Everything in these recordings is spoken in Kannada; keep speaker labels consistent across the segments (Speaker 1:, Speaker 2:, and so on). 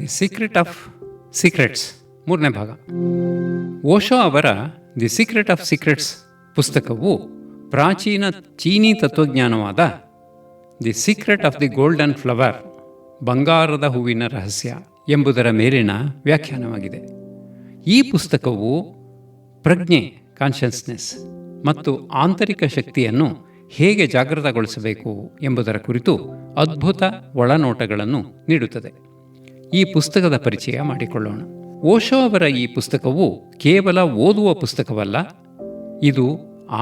Speaker 1: ದಿ ಸೀಕ್ರೆಟ್ ಆಫ್ ಸೀಕ್ರೆಟ್ಸ್ ಮೂರನೇ ಭಾಗ. ಓಶೋ ಅವರ ದಿ ಸೀಕ್ರೆಟ್ ಆಫ್ ಸೀಕ್ರೆಟ್ಸ್ ಪುಸ್ತಕವು ಪ್ರಾಚೀನ ಚೀನೀ ತತ್ವಜ್ಞಾನವಾದ the secret of the golden flower, ಬಂಗಾರದ ಹೂವಿನ ರಹಸ್ಯ ಎಂಬುದರ ಮೇಲಿನ ವ್ಯಾಖ್ಯಾನವಾಗಿದೆ. ಈ ಪುಸ್ತಕವು ಪ್ರಜ್ಞೆ, ಕಾನ್ಷಿಯಸ್ನೆಸ್ ಮತ್ತು ಆಂತರಿಕ ಶಕ್ತಿಯನ್ನು ಹೇಗೆ ಜಾಗೃತಗೊಳಿಸಬೇಕು ಎಂಬುದರ ಕುರಿತು ಅದ್ಭುತ ಒಳನೋಟಗಳನ್ನು ನೀಡುತ್ತದೆ. ಈ ಪುಸ್ತಕದ ಪರಿಚಯ ಮಾಡಿಕೊಳ್ಳೋಣ. ಓಶೋ ಅವರ ಈ ಪುಸ್ತಕವು ಕೇವಲ ಓದುವ ಪುಸ್ತಕವಲ್ಲ, ಇದು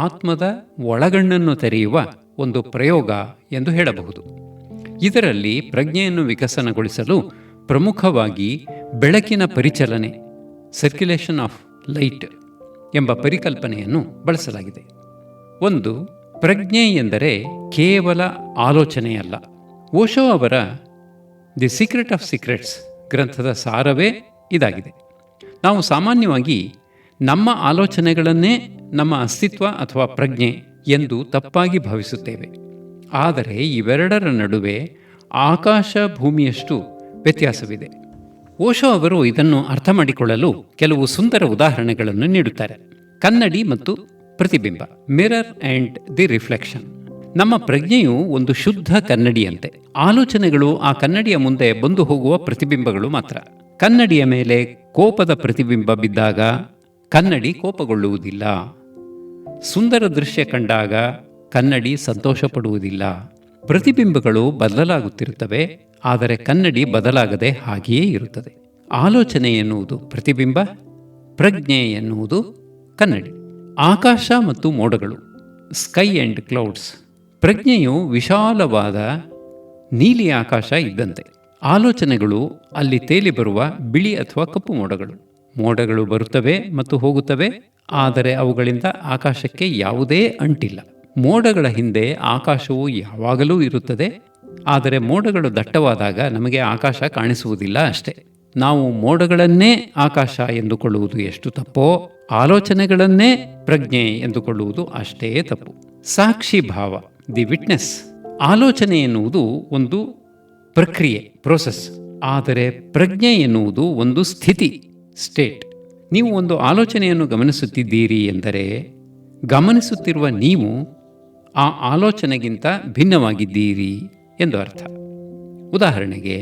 Speaker 1: ಆತ್ಮದ ಒಳಗಣ್ಣನ್ನು ತೆರೆಯುವ ಒಂದು ಪ್ರಯೋಗ ಎಂದು ಹೇಳಬಹುದು. ಇದರಲ್ಲಿ ಪ್ರಜ್ಞೆಯನ್ನು ವಿಕಸನಗೊಳಿಸಲು ಪ್ರಮುಖವಾಗಿ ಬೆಳಕಿನ ಪರಿಚಲನೆ, ಸರ್ಕ್ಯುಲೇಷನ್ ಆಫ್ ಲೈಟ್ ಎಂಬ ಪರಿಕಲ್ಪನೆಯನ್ನು ಬಳಸಲಾಗಿದೆ. ಒಂದು, ಪ್ರಜ್ಞೆ ಎಂದರೆ ಕೇವಲ ಆಲೋಚನೆಯಲ್ಲ. ಓಶೋ ಅವರ ದಿ ಸೀಕ್ರೆಟ್ ಆಫ್ ಸೀಕ್ರೆಟ್ಸ್ ಗ್ರಂಥದ ಸಾರವೇ ಇದಾಗಿದೆ. ನಾವು ಸಾಮಾನ್ಯವಾಗಿ ನಮ್ಮ ಆಲೋಚನೆಗಳನ್ನೇ ನಮ್ಮ ಅಸ್ತಿತ್ವ ಅಥವಾ ಪ್ರಜ್ಞೆ ಎಂದು ತಪ್ಪಾಗಿ ಭಾವಿಸುತ್ತೇವೆ. ಆದರೆ ಇವೆರಡರ ನಡುವೆ ಆಕಾಶ ಭೂಮಿಯಷ್ಟು ವ್ಯತ್ಯಾಸವಿದೆ. ಓಶೋ ಅವರು ಇದನ್ನು ಅರ್ಥ ಮಾಡಿಕೊಳ್ಳಲು ಕೆಲವು ಸುಂದರ ಉದಾಹರಣೆಗಳನ್ನು ನೀಡುತ್ತಾರೆ. ಕನ್ನಡಿ ಮತ್ತು ಪ್ರತಿಬಿಂಬ, ಮಿರರ್ ಆ್ಯಂಡ್ ದಿ ರಿಫ್ಲೆಕ್ಷನ್. ನಮ್ಮ ಪ್ರಜ್ಞೆಯು ಒಂದು ಶುದ್ಧ ಕನ್ನಡಿಯಂತೆ. ಆಲೋಚನೆಗಳು ಆ ಕನ್ನಡಿಯ ಮುಂದೆ ಬಂದು ಹೋಗುವ ಪ್ರತಿಬಿಂಬಗಳು ಮಾತ್ರ. ಕನ್ನಡಿಯ ಮೇಲೆ ಕೋಪದ ಪ್ರತಿಬಿಂಬ ಬಿದ್ದಾಗ ಕನ್ನಡಿ ಕೋಪಗೊಳ್ಳುವುದಿಲ್ಲ. ಸುಂದರ ದೃಶ್ಯ ಕಂಡಾಗ ಕನ್ನಡಿ ಸಂತೋಷ ಪಡುವುದಿಲ್ಲ. ಪ್ರತಿಬಿಂಬಗಳು ಬದಲಾಗುತ್ತಿರುತ್ತವೆ, ಆದರೆ ಕನ್ನಡಿ ಬದಲಾಗದೆ ಹಾಗೆಯೇ ಇರುತ್ತದೆ. ಆಲೋಚನೆ ಎನ್ನುವುದು ಪ್ರತಿಬಿಂಬ, ಪ್ರಜ್ಞೆ ಎನ್ನುವುದು ಕನ್ನಡಿ. ಆಕಾಶ ಮತ್ತು ಮೋಡಗಳು, ಸ್ಕೈ ಆ್ಯಂಡ್ ಕ್ಲೌಡ್ಸ್. ಪ್ರಜ್ಞೆಯು ವಿಶಾಲವಾದ ನೀಲಿ ಆಕಾಶ ಇದ್ದಂತೆ. ಆಲೋಚನೆಗಳು ಅಲ್ಲಿ ತೇಲಿ ಬರುವ ಬಿಳಿ ಅಥವಾ ಕಪ್ಪು ಮೋಡಗಳು. ಮೋಡಗಳು ಬರುತ್ತವೆ ಮತ್ತು ಹೋಗುತ್ತವೆ, ಆದರೆ ಅವುಗಳಿಂದ ಆಕಾಶಕ್ಕೆ ಯಾವುದೇ ಅಂಟಿಲ್ಲ. ಮೋಡಗಳ ಹಿಂದೆ ಆಕಾಶವು ಯಾವಾಗಲೂ ಇರುತ್ತದೆ, ಆದರೆ ಮೋಡಗಳು ದಟ್ಟವಾದಾಗ ನಮಗೆ ಆಕಾಶ ಕಾಣಿಸುವುದಿಲ್ಲ ಅಷ್ಟೇ. ನಾವು ಮೋಡಗಳನ್ನೇ ಆಕಾಶ ಎಂದುಕೊಳ್ಳುವುದು ಎಷ್ಟು ತಪ್ಪೋ, ಆಲೋಚನೆಗಳನ್ನೇ ಪ್ರಜ್ಞೆ ಎಂದುಕೊಳ್ಳುವುದು ಅಷ್ಟೇ ತಪ್ಪು. ಸಾಕ್ಷಿ ಭಾವ, ದಿ ವಿಟ್ನೆಸ್. ಆಲೋಚನೆ ಎನ್ನುವುದು ಒಂದು ಪ್ರಕ್ರಿಯೆ, ಪ್ರೋಸೆಸ್. ಆದರೆ ಪ್ರಜ್ಞೆ ಎನ್ನುವುದು ಒಂದು ಸ್ಥಿತಿ, ಸ್ಟೇಟ್. ನೀವು ಒಂದು ಆಲೋಚನೆಯನ್ನು ಗಮನಿಸುತ್ತಿದ್ದೀರಿ ಎಂದರೆ ಗಮನಿಸುತ್ತಿರುವ ನೀವು ಆ ಆಲೋಚನೆಗಿಂತ ಭಿನ್ನವಾಗಿದ್ದೀರಿ ಎಂದು ಅರ್ಥ. ಉದಾಹರಣೆಗೆ,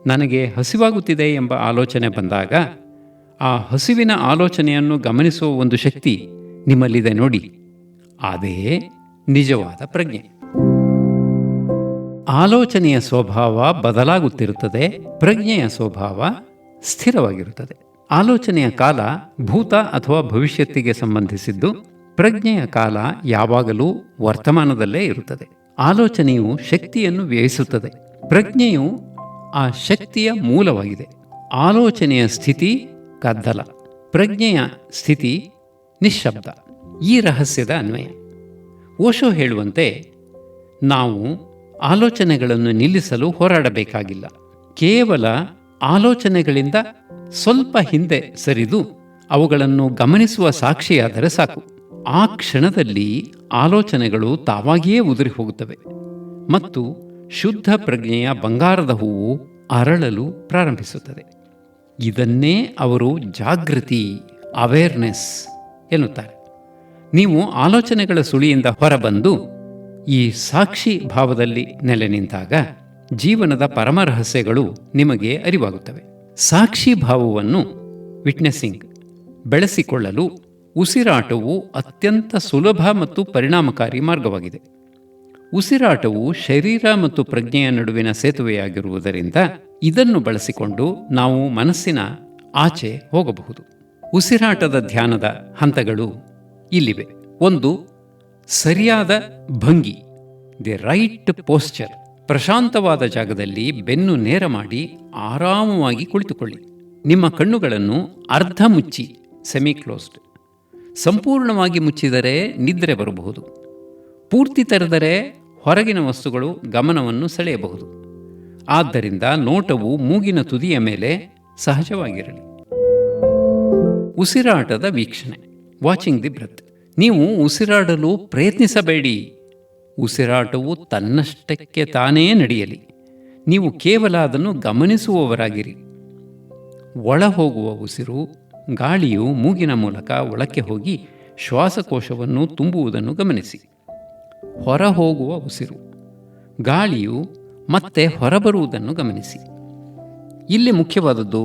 Speaker 1: ನನಗೆ ಹಸಿವಾಗುತ್ತಿದೆ ಎಂಬ ಆಲೋಚನೆ ಬಂದಾಗ ಆ ಹಸಿವಿನ ಆಲೋಚನೆಯನ್ನು ಗಮನಿಸುವ ಒಂದು ಶಕ್ತಿ ನಿಮ್ಮಲ್ಲಿದೆ ನೋಡಿ, ಅದೇ ನಿಜವಾದ ಪ್ರಜ್ಞೆ. ಆಲೋಚನೆಯ ಸ್ವಭಾವ ಬದಲಾಗುತ್ತಿರುತ್ತದೆ, ಪ್ರಜ್ಞೆಯ ಸ್ವಭಾವ ಸ್ಥಿರವಾಗಿರುತ್ತದೆ. ಆಲೋಚನೆಯ ಕಾಲ ಭೂತ ಅಥವಾ ಭವಿಷ್ಯತ್ತಿಗೆ ಸಂಬಂಧಿಸಿದ್ದು, ಪ್ರಜ್ಞೆಯ ಕಾಲ ಯಾವಾಗಲೂ ವರ್ತಮಾನದಲ್ಲೇ ಇರುತ್ತದೆ. ಆಲೋಚನೆಯು ಶಕ್ತಿಯನ್ನು ವ್ಯಯಿಸುತ್ತದೆ, ಪ್ರಜ್ಞೆಯು ಆ ಶಕ್ತಿಯ ಮೂಲವಾಗಿದೆ. ಆಲೋಚನೆಯ ಸ್ಥಿತಿ ಗದ್ದಲ, ಪ್ರಜ್ಞೆಯ ಸ್ಥಿತಿ ನಿಶ್ಶಬ್ದ. ಈ ರಹಸ್ಯದ ಅನ್ವಯ. ಓಶೋ ಹೇಳುವಂತೆ, ನಾವು ಆಲೋಚನೆಗಳನ್ನು ನಿಲ್ಲಿಸಲು ಹೋರಾಡಬೇಕಾಗಿಲ್ಲ. ಕೇವಲ ಆಲೋಚನೆಗಳಿಂದ ಸ್ವಲ್ಪ ಹಿಂದೆ ಸರಿದು ಅವುಗಳನ್ನು ಗಮನಿಸುವ ಸಾಕ್ಷಿಯಾದರೆ ಸಾಕು. ಆ ಕ್ಷಣದಲ್ಲಿ ಆಲೋಚನೆಗಳು ತಾವಾಗಿಯೇ ಉದುರಿ ಹೋಗುತ್ತವೆ ಮತ್ತು ಶುದ್ಧ ಪ್ರಜ್ಞೆಯ ಬಂಗಾರದ ಹೂವು ಅರಳಲು ಪ್ರಾರಂಭಿಸುತ್ತದೆ. ಇದನ್ನೇ ಅವರು ಜಾಗೃತಿ, ಅವೇರ್ನೆಸ್ ಎನ್ನುತ್ತಾರೆ. ನೀವು ಆಲೋಚನೆಗಳ ಸುಳಿಯಿಂದ ಹೊರಬಂದು ಈ ಸಾಕ್ಷಿ ಭಾವದಲ್ಲಿ ನೆಲೆ ನಿಂತಾಗ ಜೀವನದ ಪರಮ ರಹಸ್ಯಗಳು ನಿಮಗೆ ಅರಿವಾಗುತ್ತವೆ. ಸಾಕ್ಷಿ ಭಾವವನ್ನು, ವಿಟ್ನೆಸ್ಸಿಂಗ್, ಬೆಳೆಸಿಕೊಳ್ಳಲು ಉಸಿರಾಟವು ಅತ್ಯಂತ ಸುಲಭ ಮತ್ತು ಪರಿಣಾಮಕಾರಿ ಮಾರ್ಗವಾಗಿದೆ. ಉಸಿರಾಟವು ಶರೀರ ಮತ್ತು ಪ್ರಜ್ಞೆಯ ನಡುವಿನ ಸೇತುವೆಯಾಗಿರುವುದರಿಂದ ಇದನ್ನು ಬಳಸಿಕೊಂಡು ನಾವು ಮನಸ್ಸಿನ ಆಚೆ ಹೋಗಬಹುದು. ಉಸಿರಾಟದ ಧ್ಯಾನದ ಹಂತಗಳು ಇಲ್ಲಿವೆ. ಒಂದು, ಸರಿಯಾದ ಭಂಗಿ, ದಿ ರೈಟ್ ಪೋಸ್ಚರ್. ಪ್ರಶಾಂತವಾದ ಜಾಗದಲ್ಲಿ ಬೆನ್ನು ನೇರ ಮಾಡಿ ಆರಾಮವಾಗಿ ಕುಳಿತುಕೊಳ್ಳಿ. ನಿಮ್ಮ ಕಣ್ಣುಗಳನ್ನು ಅರ್ಧ ಮುಚ್ಚಿ, ಸೆಮಿ ಕ್ಲೋಸ್ಡ್. ಸಂಪೂರ್ಣವಾಗಿ ಮುಚ್ಚಿದರೆ ನಿದ್ರೆ ಬರಬಹುದು. ಪೂರ್ತಿ ತೆರೆದರೆ ಹೊರಗಿನ ವಸ್ತುಗಳು ಗಮನವನ್ನು ಸೆಳೆಯಬಹುದು. ಆದ್ದರಿಂದ ನೋಟವು ಮೂಗಿನ ತುದಿಯ ಮೇಲೆ ಸಹಜವಾಗಿರಲಿ. ಉಸಿರಾಟದ ವೀಕ್ಷಣೆ, ವಾಚಿಂಗ್ ದಿ ಬ್ರೆತ್. ನೀವು ಉಸಿರಾಡಲು ಪ್ರಯತ್ನಿಸಬೇಡಿ. ಉಸಿರಾಟವು ತನ್ನಷ್ಟಕ್ಕೆ ತಾನೇ ನಡೆಯಲಿ. ನೀವು ಕೇವಲ ಅದನ್ನು ಗಮನಿಸುವವರಾಗಿರಿ. ಒಳ ಹೋಗುವ ಉಸಿರು, ಗಾಳಿಯು ಮೂಗಿನ ಮೂಲಕ ಒಳಕ್ಕೆ ಹೋಗಿ ಶ್ವಾಸಕೋಶವನ್ನು ತುಂಬುವುದನ್ನು ಗಮನಿಸಿ. ಹೊರ ಹೋಗುವ ಉಸಿರು, ಗಾಳಿಯು ಮತ್ತೆ ಹೊರಬರುವುದನ್ನು ಗಮನಿಸಿ. ಇಲ್ಲಿ ಮುಖ್ಯವಾದದ್ದು,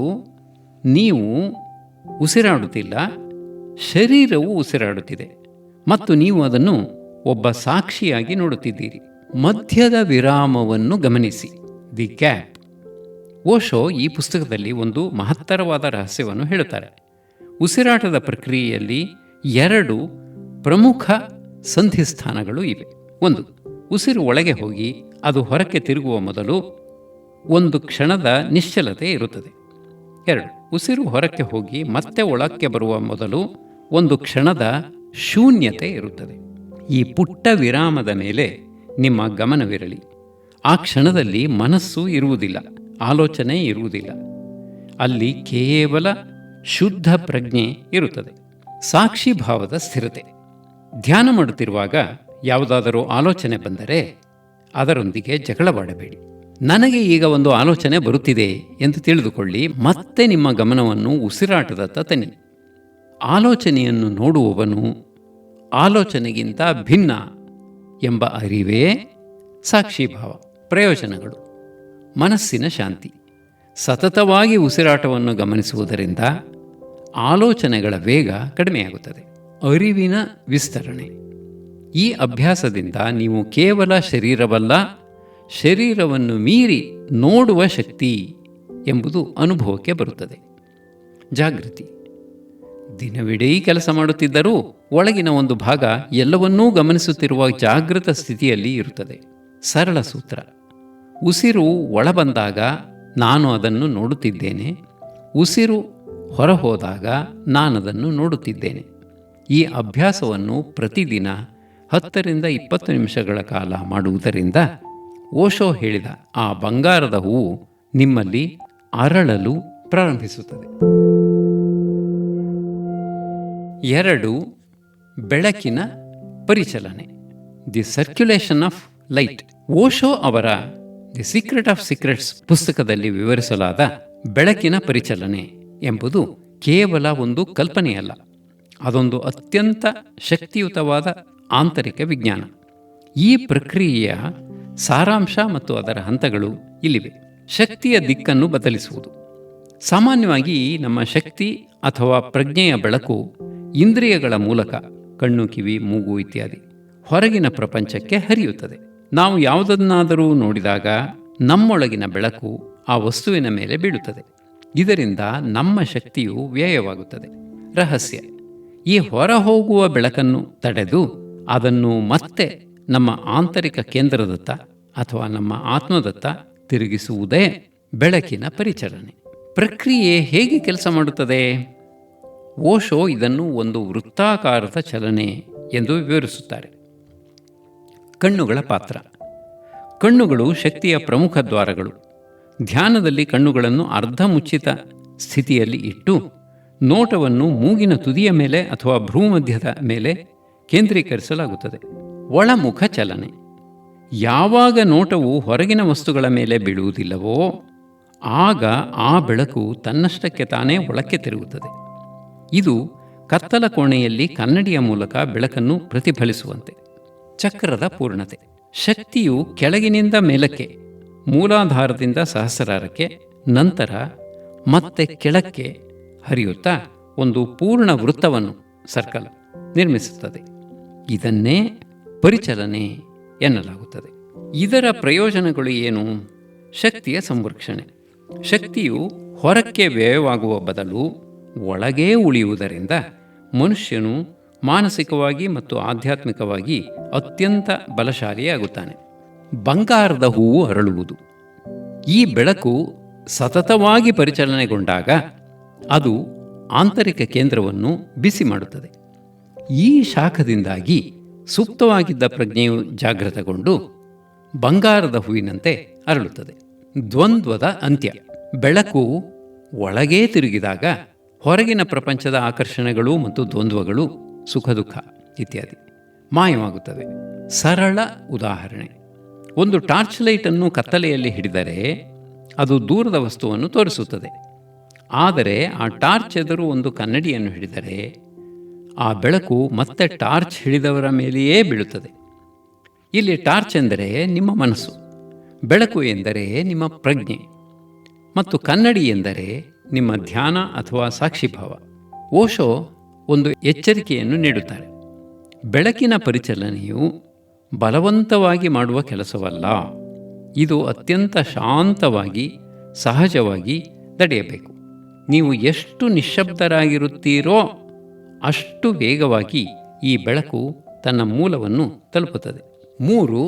Speaker 1: ನೀವು ಉಸಿರಾಡುತ್ತಿಲ್ಲ, ಶರೀರವು ಉಸಿರಾಡುತ್ತಿದೆ ಮತ್ತು ನೀವು ಅದನ್ನು ಒಬ್ಬ ಸಾಕ್ಷಿಯಾಗಿ ನೋಡುತ್ತಿದ್ದೀರಿ. ಮಧ್ಯದ ವಿರಾಮವನ್ನು ಗಮನಿಸಿ, ದಿ ಗ್ಯಾಪ್. ಓಶೋ ಈ ಪುಸ್ತಕದಲ್ಲಿ ಒಂದು ಮಹತ್ತರವಾದ ರಹಸ್ಯವನ್ನು ಹೇಳುತ್ತಾರೆ. ಉಸಿರಾಟದ ಪ್ರಕ್ರಿಯೆಯಲ್ಲಿ 2 ಪ್ರಮುಖ ಸಂಧಿಸ್ಥಾನಗಳು ಇವೆ. 1, ಉಸಿರು ಒಳಗೆ ಹೋಗಿ ಅದು ಹೊರಕ್ಕೆ ತಿರುಗುವ ಮೊದಲು ಒಂದು ಕ್ಷಣದ ನಿಶ್ಚಲತೆ ಇರುತ್ತದೆ. 2, ಉಸಿರು ಹೊರಕ್ಕೆ ಹೋಗಿ ಮತ್ತೆ ಒಳಕ್ಕೆ ಬರುವ ಮೊದಲು ಒಂದು ಕ್ಷಣದ ಶೂನ್ಯತೆ ಇರುತ್ತದೆ. ಈ ಪುಟ್ಟ ವಿರಾಮದ ಮೇಲೆ ನಿಮ್ಮ ಗಮನವಿರಲಿ. ಆ ಕ್ಷಣದಲ್ಲಿ ಮನಸ್ಸು ಇರುವುದಿಲ್ಲ, ಆಲೋಚನೆ ಇರುವುದಿಲ್ಲ. ಅಲ್ಲಿ ಕೇವಲ ಶುದ್ಧ ಪ್ರಜ್ಞೆ ಇರುತ್ತದೆ. ಸಾಕ್ಷಿ ಭಾವದ ಸ್ಥಿರತೆ. ಧ್ಯಾನ ಮಾಡುತ್ತಿರುವಾಗ ಯಾವುದಾದರೂ ಆಲೋಚನೆ ಬಂದರೆ ಅದರೊಂದಿಗೆ ಜಗಳವಾಡಬೇಡಿ. ನನಗೆ ಈಗ ಒಂದು ಆಲೋಚನೆ ಬರುತ್ತಿದೆ ಎಂದು ತಿಳಿದುಕೊಳ್ಳಿ. ಮತ್ತೆ ನಿಮ್ಮ ಗಮನವನ್ನು ಉಸಿರಾಟದತ್ತ ತನ್ನಿ. ಆಲೋಚನೆಯನ್ನು ನೋಡುವವನು ಆಲೋಚನೆಗಿಂತ ಭಿನ್ನ ಎಂಬ ಅರಿವೇ ಸಾಕ್ಷಿಭಾವ. ಪ್ರಯೋಜನಗಳು: ಮನಸ್ಸಿನ ಶಾಂತಿ. ಸತತವಾಗಿ ಉಸಿರಾಟವನ್ನು ಗಮನಿಸುವುದರಿಂದ ಆಲೋಚನೆಗಳ ವೇಗ ಕಡಿಮೆಯಾಗುತ್ತದೆ. ಅರಿವಿನ ವಿಸ್ತರಣೆ. ಈ ಅಭ್ಯಾಸದಿಂದ ನೀವು ಕೇವಲ ಶರೀರವಲ್ಲ, ಶರೀರವನ್ನು ಮೀರಿ ನೋಡುವ ಶಕ್ತಿ ಎಂಬುದು ಅನುಭವಕ್ಕೆ ಬರುತ್ತದೆ. ಜಾಗೃತಿ. ದಿನವಿಡೀ ಕೆಲಸ ಮಾಡುತ್ತಿದ್ದರೂ ಒಳಗಿನ ಒಂದು ಭಾಗ ಎಲ್ಲವನ್ನೂ ಗಮನಿಸುತ್ತಿರುವ ಜಾಗೃತ ಸ್ಥಿತಿಯಲ್ಲಿ ಇರುತ್ತದೆ. ಸರಳ ಸೂತ್ರ: ಉಸಿರು ಒಳಬಂದಾಗ ನಾನು ಅದನ್ನು ನೋಡುತ್ತಿದ್ದೇನೆ, ಉಸಿರು ಹೊರಹೋದಾಗ ನಾನದನ್ನು ನೋಡುತ್ತಿದ್ದೇನೆ. ಈ ಅಭ್ಯಾಸವನ್ನು ಪ್ರತಿದಿನ 10ರಿಂದ 20 ನಿಮಿಷಗಳ ಕಾಲ ಮಾಡುವುದರಿಂದ ಓಶೋ ಹೇಳಿದ ಆ ಬಂಗಾರದ ಹೂವು ನಿಮ್ಮಲ್ಲಿ ಅರಳಲು ಪ್ರಾರಂಭಿಸುತ್ತದೆ. 2, ಬೆಳಕಿನ ಪರಿಚಲನೆ. The circulation of light. Osho ಅವರ ದಿ ಸೀಕ್ರೆಟ್ ಆಫ್ ಸೀಕ್ರೆಟ್ಸ್ ಪುಸ್ತಕದಲ್ಲಿ ವಿವರಿಸಲಾದ ಬೆಳಕಿನ ಪರಿಚಲನೆ ಎಂಬುದು ಕೇವಲ ಒಂದು ಕಲ್ಪನೆಯಲ್ಲ, ಅದೊಂದು ಅತ್ಯಂತ ಶಕ್ತಿಯುತವಾದ ಆಂತರಿಕ ವಿಜ್ಞಾನ. ಈ ಪ್ರಕ್ರಿಯೆಯ ಸಾರಾಂಶ ಮತ್ತು ಅದರ ಹಂತಗಳು ಇಲ್ಲಿವೆ. ಶಕ್ತಿಯ ದಿಕ್ಕನ್ನು ಬದಲಿಸುವುದು. ಸಾಮಾನ್ಯವಾಗಿ ನಮ್ಮ ಶಕ್ತಿ ಅಥವಾ ಪ್ರಜ್ಞೆಯ ಬೆಳಕು ಇಂದ್ರಿಯಗಳ ಮೂಲಕ, ಕಣ್ಣು, ಕಿವಿ, ಮೂಗು ಇತ್ಯಾದಿ, ಹೊರಗಿನ ಪ್ರಪಂಚಕ್ಕೆ ಹರಿಯುತ್ತದೆ. ನಾವು ಯಾವುದನ್ನಾದರೂ ನೋಡಿದಾಗ ನಮ್ಮೊಳಗಿನ ಬೆಳಕು ಆ ವಸ್ತುವಿನ ಮೇಲೆ ಬೀಳುತ್ತದೆ. ಇದರಿಂದ ನಮ್ಮ ಶಕ್ತಿಯು ವ್ಯಯವಾಗುತ್ತದೆ. ರಹಸ್ಯ: ಈ ಹೊರಹೋಗುವ ಬೆಳಕನ್ನು ತಡೆದು ಅದನ್ನು ಮತ್ತೆ ನಮ್ಮ ಆಂತರಿಕ ಕೇಂದ್ರದತ್ತ ಅಥವಾ ನಮ್ಮ ಆತ್ಮದತ್ತ ತಿರುಗಿಸುವುದೇ ಬೆಳಕಿನ ಪರಿಚಲನೆ. ಪ್ರಕ್ರಿಯೆ ಹೇಗೆ ಕೆಲಸ ಮಾಡುತ್ತದೆ? ಓಶೋ ಇದನ್ನು ಒಂದು ವೃತ್ತಾಕಾರದ ಚಲನೆ ಎಂದು ವಿವರಿಸುತ್ತಾರೆ. ಕಣ್ಣುಗಳ ಪಾತ್ರ. ಕಣ್ಣುಗಳು ಶಕ್ತಿಯ ಪ್ರಮುಖ ದ್ವಾರಗಳು. ಧ್ಯಾನದಲ್ಲಿ ಕಣ್ಣುಗಳನ್ನು ಅರ್ಧ ಮುಚ್ಚಿತ ಸ್ಥಿತಿಯಲ್ಲಿ ಇಟ್ಟು ನೋಟವನ್ನು ಮೂಗಿನ ತುದಿಯ ಮೇಲೆ ಅಥವಾ ಭ್ರೂಮಧ್ಯದ ಮೇಲೆ ಕೇಂದ್ರೀಕರಿಸಲಾಗುತ್ತದೆ. ಒಳಮುಖ ಚಲನೆ. ಯಾವಾಗ ನೋಟವು ಹೊರಗಿನ ವಸ್ತುಗಳ ಮೇಲೆ ಬೀಳುವುದಿಲ್ಲವೋ ಆಗ ಆ ಬೆಳಕು ತನ್ನಷ್ಟಕ್ಕೆ ತಾನೇ ಒಳಕ್ಕೆ ತಿರುಗುತ್ತದೆ. ಇದು ಕತ್ತಲ ಕೋಣೆಯಲ್ಲಿ ಕನ್ನಡಿಯ ಮೂಲಕ ಬೆಳಕನ್ನು ಪ್ರತಿಫಲಿಸುವಂತೆ. ಚಕ್ರದ ಪೂರ್ಣತೆ. ಶಕ್ತಿಯು ಕೆಳಗಿನಿಂದ ಮೇಲಕ್ಕೆ, ಮೂಲಾಧಾರದಿಂದ ಸಹಸ್ರಾರಕ್ಕೆ, ನಂತರ ಮತ್ತೆ ಕೆಳಕ್ಕೆ ಹರಿಯುತ್ತಾ ಒಂದು ಪೂರ್ಣ ವೃತ್ತವನ್ನು, ಸರ್ಕಲ್ ನಿರ್ಮಿಸುತ್ತದೆ. ಇದನ್ನೇ ಪರಿಚಲನೆ ಎನ್ನಲಾಗುತ್ತದೆ. ಇದರ ಪ್ರಯೋಜನಗಳು ಏನು? ಶಕ್ತಿಯ ಸಂರಕ್ಷಣೆ. ಶಕ್ತಿಯು ಹೊರಕ್ಕೆ ವ್ಯಯವಾಗುವ ಬದಲು ಒಳಗೇ ಉಳಿಯುವುದರಿಂದ ಮನುಷ್ಯನು ಮಾನಸಿಕವಾಗಿ ಮತ್ತು ಆಧ್ಯಾತ್ಮಿಕವಾಗಿ ಅತ್ಯಂತ ಬಲಶಾಲಿಯಾಗುತ್ತಾನೆ. ಬಂಗಾರದ ಹೂವು ಅರಳುವುದು. ಈ ಬೆಳಕು ಸತತವಾಗಿ ಪರಿಚಲನೆಗೊಂಡಾಗ ಅದು ಆಂತರಿಕ ಕೇಂದ್ರವನ್ನು ಬಿಸಿ ಮಾಡುತ್ತದೆ. ಈ ಶಾಖದಿಂದಾಗಿ ಸೂಕ್ತವಾಗಿದ್ದ ಪ್ರಜ್ಞೆಯು ಜಾಗೃತಗೊಂಡು ಬಂಗಾರದ ಹೂವಿನಂತೆ ಅರಳುತ್ತದೆ. ದ್ವಂದ್ವದ ಅಂತ್ಯ. ಬೆಳಕು ಒಳಗೇ ತಿರುಗಿದಾಗ ಹೊರಗಿನ ಪ್ರಪಂಚದ ಆಕರ್ಷಣೆಗಳು ಮತ್ತು ದ್ವಂದ್ವಗಳು, ಸುಖ ದುಃಖ ಇತ್ಯಾದಿ ಮಾಯವಾಗುತ್ತವೆ. ಸರಳ ಉದಾಹರಣೆ: ಒಂದು ಟಾರ್ಚ್ ಲೈಟನ್ನು ಕತ್ತಲೆಯಲ್ಲಿ ಹಿಡಿದರೆ ಅದು ದೂರದ ವಸ್ತುವನ್ನು ತೋರಿಸುತ್ತದೆ. ಆದರೆ ಆ ಟಾರ್ಚ್ ಎದುರು ಒಂದು ಕನ್ನಡಿಯನ್ನು ಹಿಡಿದರೆ ಆ ಬೆಳಕು ಮತ್ತೆ ಟಾರ್ಚ್ ಹಿಡಿದವರ ಮೇಲೆಯೇ ಬೀಳುತ್ತದೆ. ಇಲ್ಲಿ ಟಾರ್ಚ್ ಎಂದರೆ ನಿಮ್ಮ ಮನಸ್ಸು, ಬೆಳಕು ಎಂದರೆ ನಿಮ್ಮ ಪ್ರಜ್ಞೆ, ಮತ್ತು ಕನ್ನಡಿ ಎಂದರೆ ನಿಮ್ಮ ಧ್ಯಾನ ಅಥವಾ ಸಾಕ್ಷಿಭಾವ. ಓಶೋ ಒಂದು ಎಚ್ಚರಿಕೆಯನ್ನು ನೀಡುತ್ತಾರೆ. ಬೆಳಕಿನ ಪರಿಚಲನೆಯು ಬಲವಂತವಾಗಿ ಮಾಡುವ ಕೆಲಸವಲ್ಲ. ಇದು ಅತ್ಯಂತ ಶಾಂತವಾಗಿ, ಸಹಜವಾಗಿ ನಡೆಯಬೇಕು. ನೀವು ಎಷ್ಟು ನಿಶ್ಶಬ್ದರಾಗಿರುತ್ತೀರೋ ಅಷ್ಟು ವೇಗವಾಗಿ ಈ ಬೆಳಕು ತನ್ನ ಮೂಲವನ್ನು ತಲುಪುತ್ತದೆ. 3.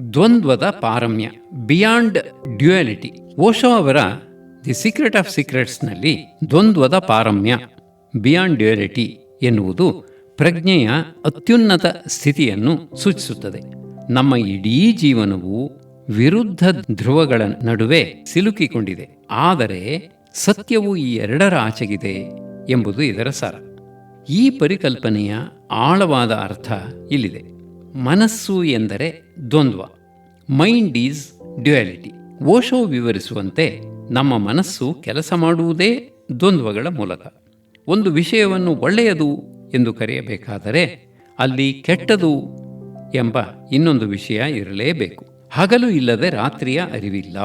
Speaker 1: ದ್ವಂದ್ವದ ಪಾರಮ್ಯ, ಬಿಯಾಂಡ್ ಡ್ಯುಯಾಲಿಟಿ. ಓಶೋ ಅವರ ದಿ ಸೀಕ್ರೆಟ್ ಆಫ್ ಸೀಕ್ರೆಟ್ಸ್ನಲ್ಲಿ ದ್ವಂದ್ವದ ಪಾರಮ್ಯ, ಬಿಯಾಂಡ್ ಡ್ಯುಯಾಲಿಟಿ ಎನ್ನುವುದು ಪ್ರಜ್ಞೆಯ ಅತ್ಯುನ್ನತ ಸ್ಥಿತಿಯನ್ನು ಸೂಚಿಸುತ್ತದೆ. ನಮ್ಮ ಇಡೀ ಜೀವನವು ವಿರುದ್ಧ ಧ್ರುವಗಳ ನಡುವೆ ಸಿಲುಕಿಕೊಂಡಿದೆ, ಆದರೆ ಸತ್ಯವು ಈ ಎರಡರ ಆಚೆಗಿದೆ ಎಂಬುದು ಇದರ ಸಾರ. ಈ ಪರಿಕಲ್ಪನೆಯ ಆಳವಾದ ಅರ್ಥ ಇಲ್ಲಿದೆ. ಮನಸ್ಸು ಎಂದರೆ ದ್ವಂದ್ವ, ಮೈಂಡ್ ಈಸ್ ಡ್ಯುಯಾಲಿಟಿ. ಓಶೋ ವಿವರಿಸುವಂತೆ ನಮ್ಮ ಮನಸ್ಸು ಕೆಲಸ ಮಾಡುವುದೇ ದ್ವಂದ್ವಗಳ ಮೂಲಕ. ಒಂದು ವಿಷಯವನ್ನು ಒಳ್ಳೆಯದು ಎಂದು ಕರೆಯಬೇಕಾದರೆ ಅಲ್ಲಿ ಕೆಟ್ಟದು ಎಂಬ ಇನ್ನೊಂದು ವಿಷಯ ಇರಲೇಬೇಕು. ಹಗಲು ಇಲ್ಲದೆ ರಾತ್ರಿಯ ಅರಿವಿಲ್ಲ,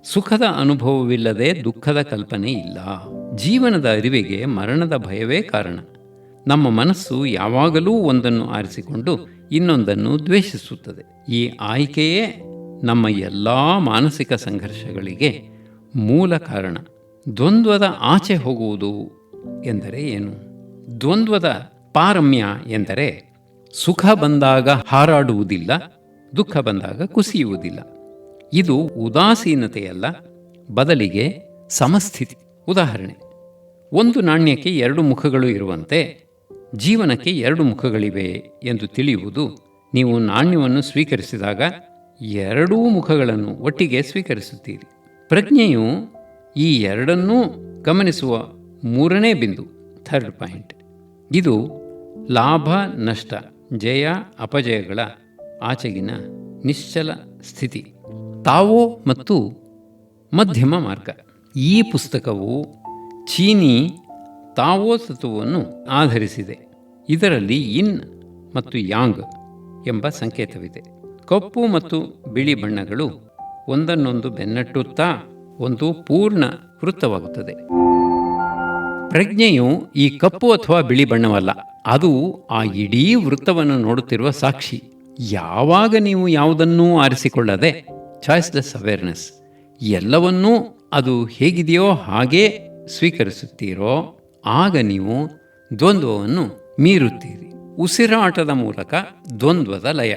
Speaker 1: ಸುಖದ ಅನುಭವವಿಲ್ಲದೆ ದುಃಖದ ಕಲ್ಪನೆ ಇಲ್ಲ. ಜೀವನದ ಅರಿವಿಗೆ ಮರಣದ ಭಯವೇ ಕಾರಣ. ನಮ್ಮ ಮನಸ್ಸು ಯಾವಾಗಲೂ ಒಂದನ್ನು ಆರಿಸಿಕೊಂಡು ಇನ್ನೊಂದನ್ನು ದ್ವೇಷಿಸುತ್ತದೆ. ಈ ಆಯ್ಕೆಯೇ ನಮ್ಮ ಎಲ್ಲ ಮಾನಸಿಕ ಸಂಘರ್ಷಗಳಿಗೆ ಮೂಲ ಕಾರಣ. ದ್ವಂದ್ವದ ಆಚೆ ಹೋಗುವುದು ಎಂದರೆ ಏನು? ದ್ವಂದ್ವದ ಪಾರಮ್ಯ ಎಂದರೆ ಸುಖ ಬಂದಾಗ ಹಾರಾಡುವುದಿಲ್ಲ, ದುಃಖ ಬಂದಾಗ ಕುಸಿಯುವುದಿಲ್ಲ. ಇದು ಉದಾಸೀನತೆಯಲ್ಲ, ಬದಲಿಗೆ ಸಮಸ್ಥಿತಿ. ಉದಾಹರಣೆ, ಒಂದು ನಾಣ್ಯಕ್ಕೆ 2 ಮುಖಗಳು ಇರುವಂತೆ ಜೀವನಕ್ಕೆ 2 ಮುಖಗಳಿವೆ ಎಂದು ತಿಳಿಯುವುದು ನೀವು ನಾಣ್ಯವನ್ನು ಸ್ವೀಕರಿಸಿದಾಗ 2 ಮುಖಗಳನ್ನು ಒಟ್ಟಿಗೆ ಸ್ವೀಕರಿಸುತ್ತೀರಿ. ಪ್ರಜ್ಞೆಯು ಈ ಎರಡನ್ನೂ ಗಮನಿಸುವ 3ನೇ ಬಿಂದು, ಥರ್ಡ್ ಪಾಯಿಂಟ್. ಇದು ಲಾಭ ನಷ್ಟ, ಜಯ ಅಪಜಯಗಳ ಆಚೆಗಿನ ನಿಶ್ಚಲ ಸ್ಥಿತಿ, ತಾವೋ ಮತ್ತು ಮಧ್ಯಮ ಮಾರ್ಗ. ಈ ಪುಸ್ತಕವು ಚೀನಿ ತಾವೋ ತತ್ವವನ್ನು ಆಧರಿಸಿದೆ. ಇದರಲ್ಲಿ ಇನ್ ಮತ್ತು ಯಾಂಗ್ ಎಂಬ ಸಂಕೇತವಿದೆ. ಕಪ್ಪು ಮತ್ತು ಬಿಳಿ ಬಣ್ಣಗಳು ಒಂದನ್ನೊಂದು ಬೆನ್ನಟ್ಟುತ್ತಾ ಒಂದು ಪೂರ್ಣ ವೃತ್ತವಾಗುತ್ತದೆ. ಪ್ರಜ್ಞೆಯು ಈ ಕಪ್ಪು ಅಥವಾ ಬಿಳಿ ಬಣ್ಣವಲ್ಲ, ಅದು ಆ ಇಡೀ ವೃತ್ತವನ್ನು ನೋಡುತ್ತಿರುವ ಸಾಕ್ಷಿ. ಯಾವಾಗ ನೀವು ಯಾವುದನ್ನೂ ಆರಿಸಿಕೊಳ್ಳದೆ ಚಾಯ್ಸ್ಲೆಸ್ ಅವೇರ್ನೆಸ್ ಎಲ್ಲವನ್ನೂ ಅದು ಹೇಗಿದೆಯೋ ಹಾಗೇ ಸ್ವೀಕರಿಸುತ್ತೀರೋ ಆಗ ನೀವು ದ್ವಂದ್ವವನ್ನು ಮೀರುತ್ತೀರಿ. ಉಸಿರಾಟದ ಮೂಲಕ ದ್ವಂದ್ವದ ಲಯ.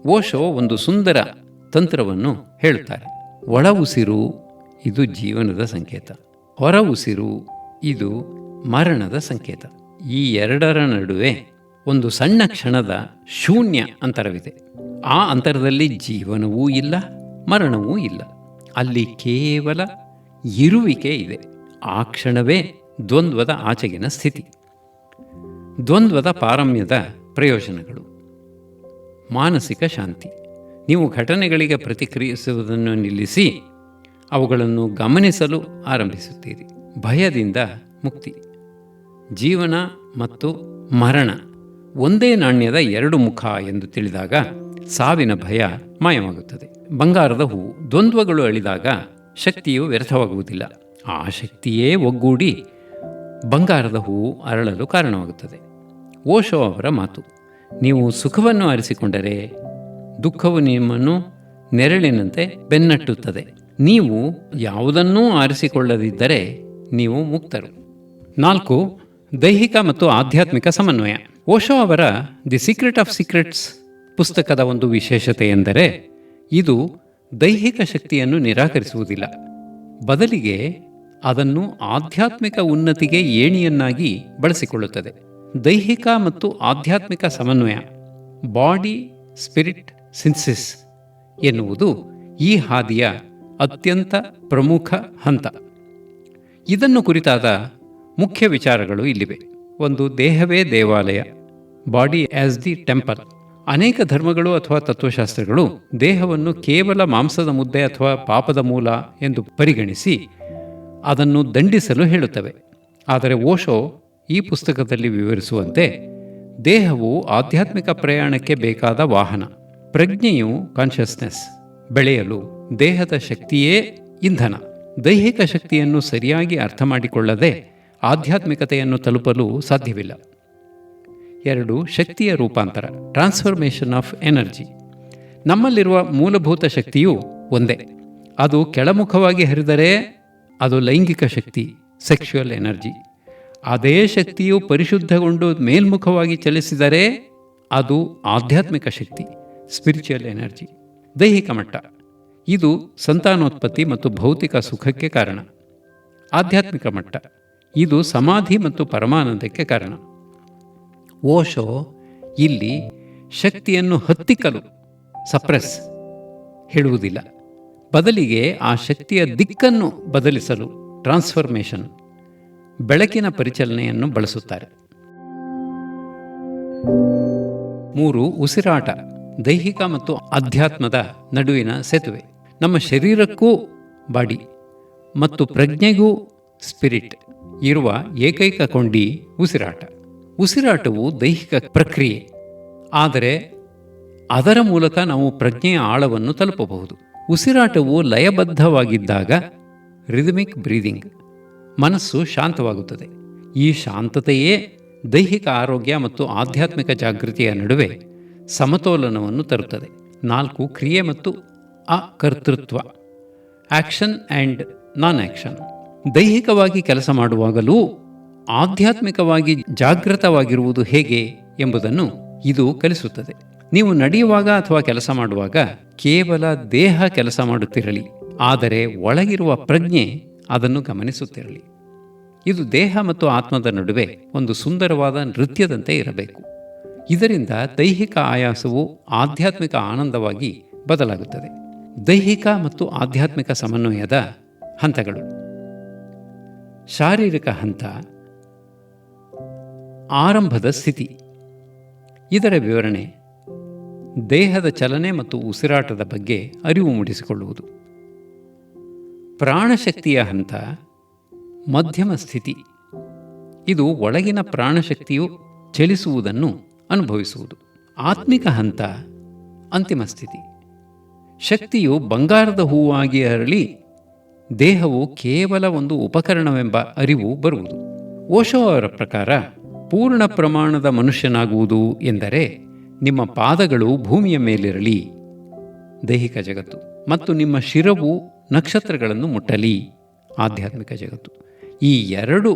Speaker 1: ಓಶೋ ಒಂದು ಸುಂದರ ತಂತ್ರವನ್ನು ಹೇಳುತ್ತಾರೆ. ಒಳ ಉಸಿರು ಇದು ಜೀವನದ ಸಂಕೇತ, ಹೊರ ಉಸಿರು ಇದು ಮರಣದ ಸಂಕೇತ. ಈ ಎರಡರ ನಡುವೆ ಒಂದು ಸಣ್ಣ ಕ್ಷಣದ ಶೂನ್ಯ ಅಂತರವಿದೆ. ಆ ಅಂತರದಲ್ಲಿ ಜೀವನವೂ ಇಲ್ಲ, ಮರಣವೂ ಇಲ್ಲ. ಅಲ್ಲಿ ಕೇವಲ ಇರುವಿಕೆ ಇದೆ. ಆ ಕ್ಷಣವೇ ದ್ವಂದ್ವದ ಆಚೆಗಿನ ಸ್ಥಿತಿ. ದ್ವಂದ್ವದ ಪಾರಮ್ಯದ ಪ್ರಯೋಜನಗಳು: ಮಾನಸಿಕ ಶಾಂತಿ. ನೀವು ಘಟನೆಗಳಿಗೆ ಪ್ರತಿಕ್ರಿಯಿಸುವುದನ್ನು ನಿಲ್ಲಿಸಿ ಅವುಗಳನ್ನು ಗಮನಿಸಲು ಆರಂಭಿಸುತ್ತೀರಿ. ಭಯದಿಂದ ಮುಕ್ತಿ. ಜೀವನ ಮತ್ತು ಮರಣ ಒಂದೇ ನಾಣ್ಯದ 2 ಮುಖ ಎಂದು ತಿಳಿದಾಗ ಸಾವಿನ ಭಯ ಮಾಯವಾಗುತ್ತದೆ. ಬಂಗಾರದ ಹೂವು. ದ್ವಂದ್ವಗಳು ಅಳಿದಾಗ ಶಕ್ತಿಯು ವ್ಯರ್ಥವಾಗುವುದಿಲ್ಲ. ಆ ಶಕ್ತಿಯೇ ಒಗ್ಗೂಡಿ ಬಂಗಾರದ ಹೂವು ಅರಳಲು ಕಾರಣವಾಗುತ್ತದೆ. ಓಶೋ ಅವರ ಮಾತು: ನೀವು ಸುಖವನ್ನು ಆರಿಸಿಕೊಂಡರೆ ದುಃಖವು ನಿಮ್ಮನ್ನು ನೆರಳಿನಂತೆ ಬೆನ್ನಟ್ಟುತ್ತದೆ. ನೀವು ಯಾವುದನ್ನೂ ಆರಿಸಿಕೊಳ್ಳದಿದ್ದರೆ ನೀವು ಮುಕ್ತರು. 4. ದೈಹಿಕ ಮತ್ತು ಆಧ್ಯಾತ್ಮಿಕ ಸಮನ್ವಯ. ಓಶೋ ಅವರ ದಿ ಸೀಕ್ರೆಟ್ ಆಫ್ ಸೀಕ್ರೆಟ್ಸ್ ಪುಸ್ತಕದ ಒಂದು ವಿಶೇಷತೆ ಎಂದರೆ ಇದು ದೈಹಿಕ ಶಕ್ತಿಯನ್ನು ನಿರಾಕರಿಸುವುದಿಲ್ಲ, ಬದಲಿಗೆ ಅದನ್ನು ಆಧ್ಯಾತ್ಮಿಕ ಉನ್ನತಿಗೆ ಏಣಿಯನ್ನಾಗಿ ಬಳಸಿಕೊಳ್ಳುತ್ತದೆ. ದೈಹಿಕ ಮತ್ತು ಆಧ್ಯಾತ್ಮಿಕ ಸಮನ್ವಯ, ಬಾಡಿ ಸ್ಪಿರಿಟ್ ಸಿನ್ಸಿಸ್ ಎನ್ನುವುದು ಈ ಹಾದಿಯ ಅತ್ಯಂತ ಪ್ರಮುಖ ಹಂತ. ಇದನ್ನು ಕುರಿತಾದ ಮುಖ್ಯ ವಿಚಾರಗಳು ಇಲ್ಲಿವೆ. 1. ದೇಹವೇ ದೇವಾಲಯ, ಬಾಡಿ ಆಸ್ ದಿ ಟೆಂಪಲ್. ಅನೇಕ ಧರ್ಮಗಳು ಅಥವಾ ತತ್ವಶಾಸ್ತ್ರಗಳು ದೇಹವನ್ನು ಕೇವಲ ಮಾಂಸದ ಮುದ್ದೆ ಅಥವಾ ಪಾಪದ ಮೂಲ ಎಂದು ಪರಿಗಣಿಸಿ ಅದನ್ನು ದಂಡಿಸಲು ಹೇಳುತ್ತವೆ. ಆದರೆ ಓಶೋ ಈ ಪುಸ್ತಕದಲ್ಲಿ ವಿವರಿಸುವಂತೆ ದೇಹವು ಆಧ್ಯಾತ್ಮಿಕ ಪ್ರಯಾಣಕ್ಕೆ ಬೇಕಾದ ವಾಹನ. ಪ್ರಜ್ಞೆಯು ಕಾನ್ಷಿಯಸ್ನೆಸ್ ಬೆಳೆಯಲು ದೇಹದ ಶಕ್ತಿಯೇ ಇಂಧನ. ದೈಹಿಕ ಶಕ್ತಿಯನ್ನು ಸರಿಯಾಗಿ ಅರ್ಥ ಮಾಡಿಕೊಳ್ಳದೆ ಆಧ್ಯಾತ್ಮಿಕತೆಯನ್ನು ತಲುಪಲು ಸಾಧ್ಯವಿಲ್ಲ. 2. ಶಕ್ತಿಯ ರೂಪಾಂತರ, ಟ್ರಾನ್ಸ್ಫಾರ್ಮೇಷನ್ ಆಫ್ ಎನರ್ಜಿ. ನಮ್ಮಲ್ಲಿರುವ ಮೂಲಭೂತ ಶಕ್ತಿಯು ಒಂದೇ. ಅದು ಕೆಳಮುಖವಾಗಿ ಹರಿದರೆ ಅದು ಲೈಂಗಿಕ ಶಕ್ತಿ, ಸೆಕ್ಸುವಲ್ ಎನರ್ಜಿ. ಅದೇ ಶಕ್ತಿಯು ಪರಿಶುದ್ಧಗೊಂಡು ಮೇಲ್ಮುಖವಾಗಿ ಚಲಿಸಿದರೆ ಅದು ಆಧ್ಯಾತ್ಮಿಕ ಶಕ್ತಿ, ಸ್ಪಿರಿಚುವಲ್ ಎನರ್ಜಿ. ದೈಹಿಕ ಮಟ್ಟ, ಇದು ಸಂತಾನೋತ್ಪತ್ತಿ ಮತ್ತು ಭೌತಿಕ ಸುಖಕ್ಕೆ ಕಾರಣ. ಆಧ್ಯಾತ್ಮಿಕ ಮಟ್ಟ, ಇದು ಸಮಾಧಿ ಮತ್ತು ಪರಮಾನಂದಕ್ಕೆ ಕಾರಣ. ಓಶೋ ಇಲ್ಲಿ ಶಕ್ತಿಯನ್ನು ಹತ್ತಿಕ್ಕಲು, ಸಪ್ರೆಸ್ ಹೇಳುವುದಿಲ್ಲ. ಬದಲಿಗೆ ಆ ಶಕ್ತಿಯ ದಿಕ್ಕನ್ನು ಬದಲಿಸಲು, ಟ್ರಾನ್ಸ್ಫಾರ್ಮೇಷನ್, ಬೆಳಕಿನ ಪರಿಚಲನೆಯನ್ನು ಬಳಸುತ್ತಾರೆ. 3. ಉಸಿರಾಟ, ದೈಹಿಕ ಮತ್ತು ಅಧ್ಯಾತ್ಮದ ನಡುವಿನ ಸೇತುವೆ. ನಮ್ಮ ಶರೀರಕ್ಕೂ ಬಾಡಿ ಮತ್ತು ಪ್ರಜ್ಞೆಗೂ ಸ್ಪಿರಿಟ್ ಇರುವ ಏಕೈಕ ಕೊಂಡಿ ಉಸಿರಾಟ. ಉಸಿರಾಟವು ದೈಹಿಕ ಪ್ರಕ್ರಿಯೆ, ಆದರೆ ಅದರ ಮೂಲಕ ನಾವು ಪ್ರಜ್ಞೆಯ ಆಳವನ್ನು ತಲುಪಬಹುದು. ಉಸಿರಾಟವು ಲಯಬದ್ಧವಾಗಿದ್ದಾಗ, ರಿದಮಿಕ್ ಬ್ರೀದಿಂಗ್, ಮನಸ್ಸು ಶಾಂತವಾಗುತ್ತದೆ. ಈ ಶಾಂತತೆಯೇ ದೈಹಿಕ ಆರೋಗ್ಯ ಮತ್ತು ಆಧ್ಯಾತ್ಮಿಕ ಜಾಗೃತಿಯ ನಡುವೆ ಸಮತೋಲನವನ್ನು ತರುತ್ತದೆ. 4. ಕ್ರಿಯೆ ಮತ್ತು ಅಕರ್ತೃತ್ವ, ಆಕ್ಷನ್ ಆ್ಯಂಡ್ ನಾನ್ ಆಕ್ಷನ್. ದೈಹಿಕವಾಗಿ ಕೆಲಸ ಮಾಡುವಾಗಲೂ ಆಧ್ಯಾತ್ಮಿಕವಾಗಿ ಜಾಗೃತವಾಗಿರುವುದು ಹೇಗೆ ಎಂಬುದನ್ನು ಇದು ಕಲಿಸುತ್ತದೆ. ನೀವು ನಡೆಯುವಾಗ ಅಥವಾ ಕೆಲಸ ಮಾಡುವಾಗ ಕೇವಲ ದೇಹ ಕೆಲಸ ಮಾಡುತ್ತಿರಲಿ, ಆದರೆ ಒಳಗಿರುವ ಪ್ರಜ್ಞೆ ಅದನ್ನು ಗಮನಿಸುತ್ತಿರಲಿ. ಇದು ದೇಹ ಮತ್ತು ಆತ್ಮದ ನಡುವೆ ಒಂದು ಸುಂದರವಾದ ನೃತ್ಯದಂತೆ ಇರಬೇಕು. ಇದರಿಂದ ದೈಹಿಕ ಆಯಾಸವು ಆಧ್ಯಾತ್ಮಿಕ ಆನಂದವಾಗಿ ಬದಲಾಗುತ್ತದೆ. ದೈಹಿಕ ಮತ್ತು ಆಧ್ಯಾತ್ಮಿಕ ಸಮನ್ವಯದ ಹಂತಗಳು. ಶಾರೀರಿಕ ಹಂತ, ಆರಂಭದ ಸ್ಥಿತಿ. ಇದರ ವಿವರಣೆ ದೇಹದ ಚಲನೆ ಮತ್ತು ಉಸಿರಾಟದ ಬಗ್ಗೆ ಅರಿವು ಮೂಡಿಸಿಕೊಳ್ಳುವುದು. ಪ್ರಾಣಶಕ್ತಿಯ ಹಂತ, ಮಧ್ಯಮ ಸ್ಥಿತಿ. ಇದು ಒಳಗಿನ ಪ್ರಾಣಶಕ್ತಿಯು ಚಲಿಸುವುದನ್ನು ಅನುಭವಿಸುವುದು. ಆತ್ಮಿಕ ಹಂತ, ಅಂತಿಮ ಸ್ಥಿತಿ. ಶಕ್ತಿಯು ಬಂಗಾರದ ಹೂವಾಗಿ ಅರಳಿ ದೇಹವು ಕೇವಲ ಒಂದು ಉಪಕರಣವೆಂಬ ಅರಿವು ಬರುವುದು. ಓಶೋ ಅವರ ಪ್ರಕಾರ ಪೂರ್ಣ ಪ್ರಮಾಣದ ಮನುಷ್ಯನಾಗುವುದು ಎಂದರೆ ನಿಮ್ಮ ಪಾದಗಳು ಭೂಮಿಯ ಮೇಲಿರಲಿ, ದೈಹಿಕ ಜಗತ್ತು, ಮತ್ತು ನಿಮ್ಮ ಶಿರವು ನಕ್ಷತ್ರಗಳನ್ನು ಮುಟ್ಟಲಿ, ಆಧ್ಯಾತ್ಮಿಕ ಜಗತ್ತು. ಈ ಎರಡು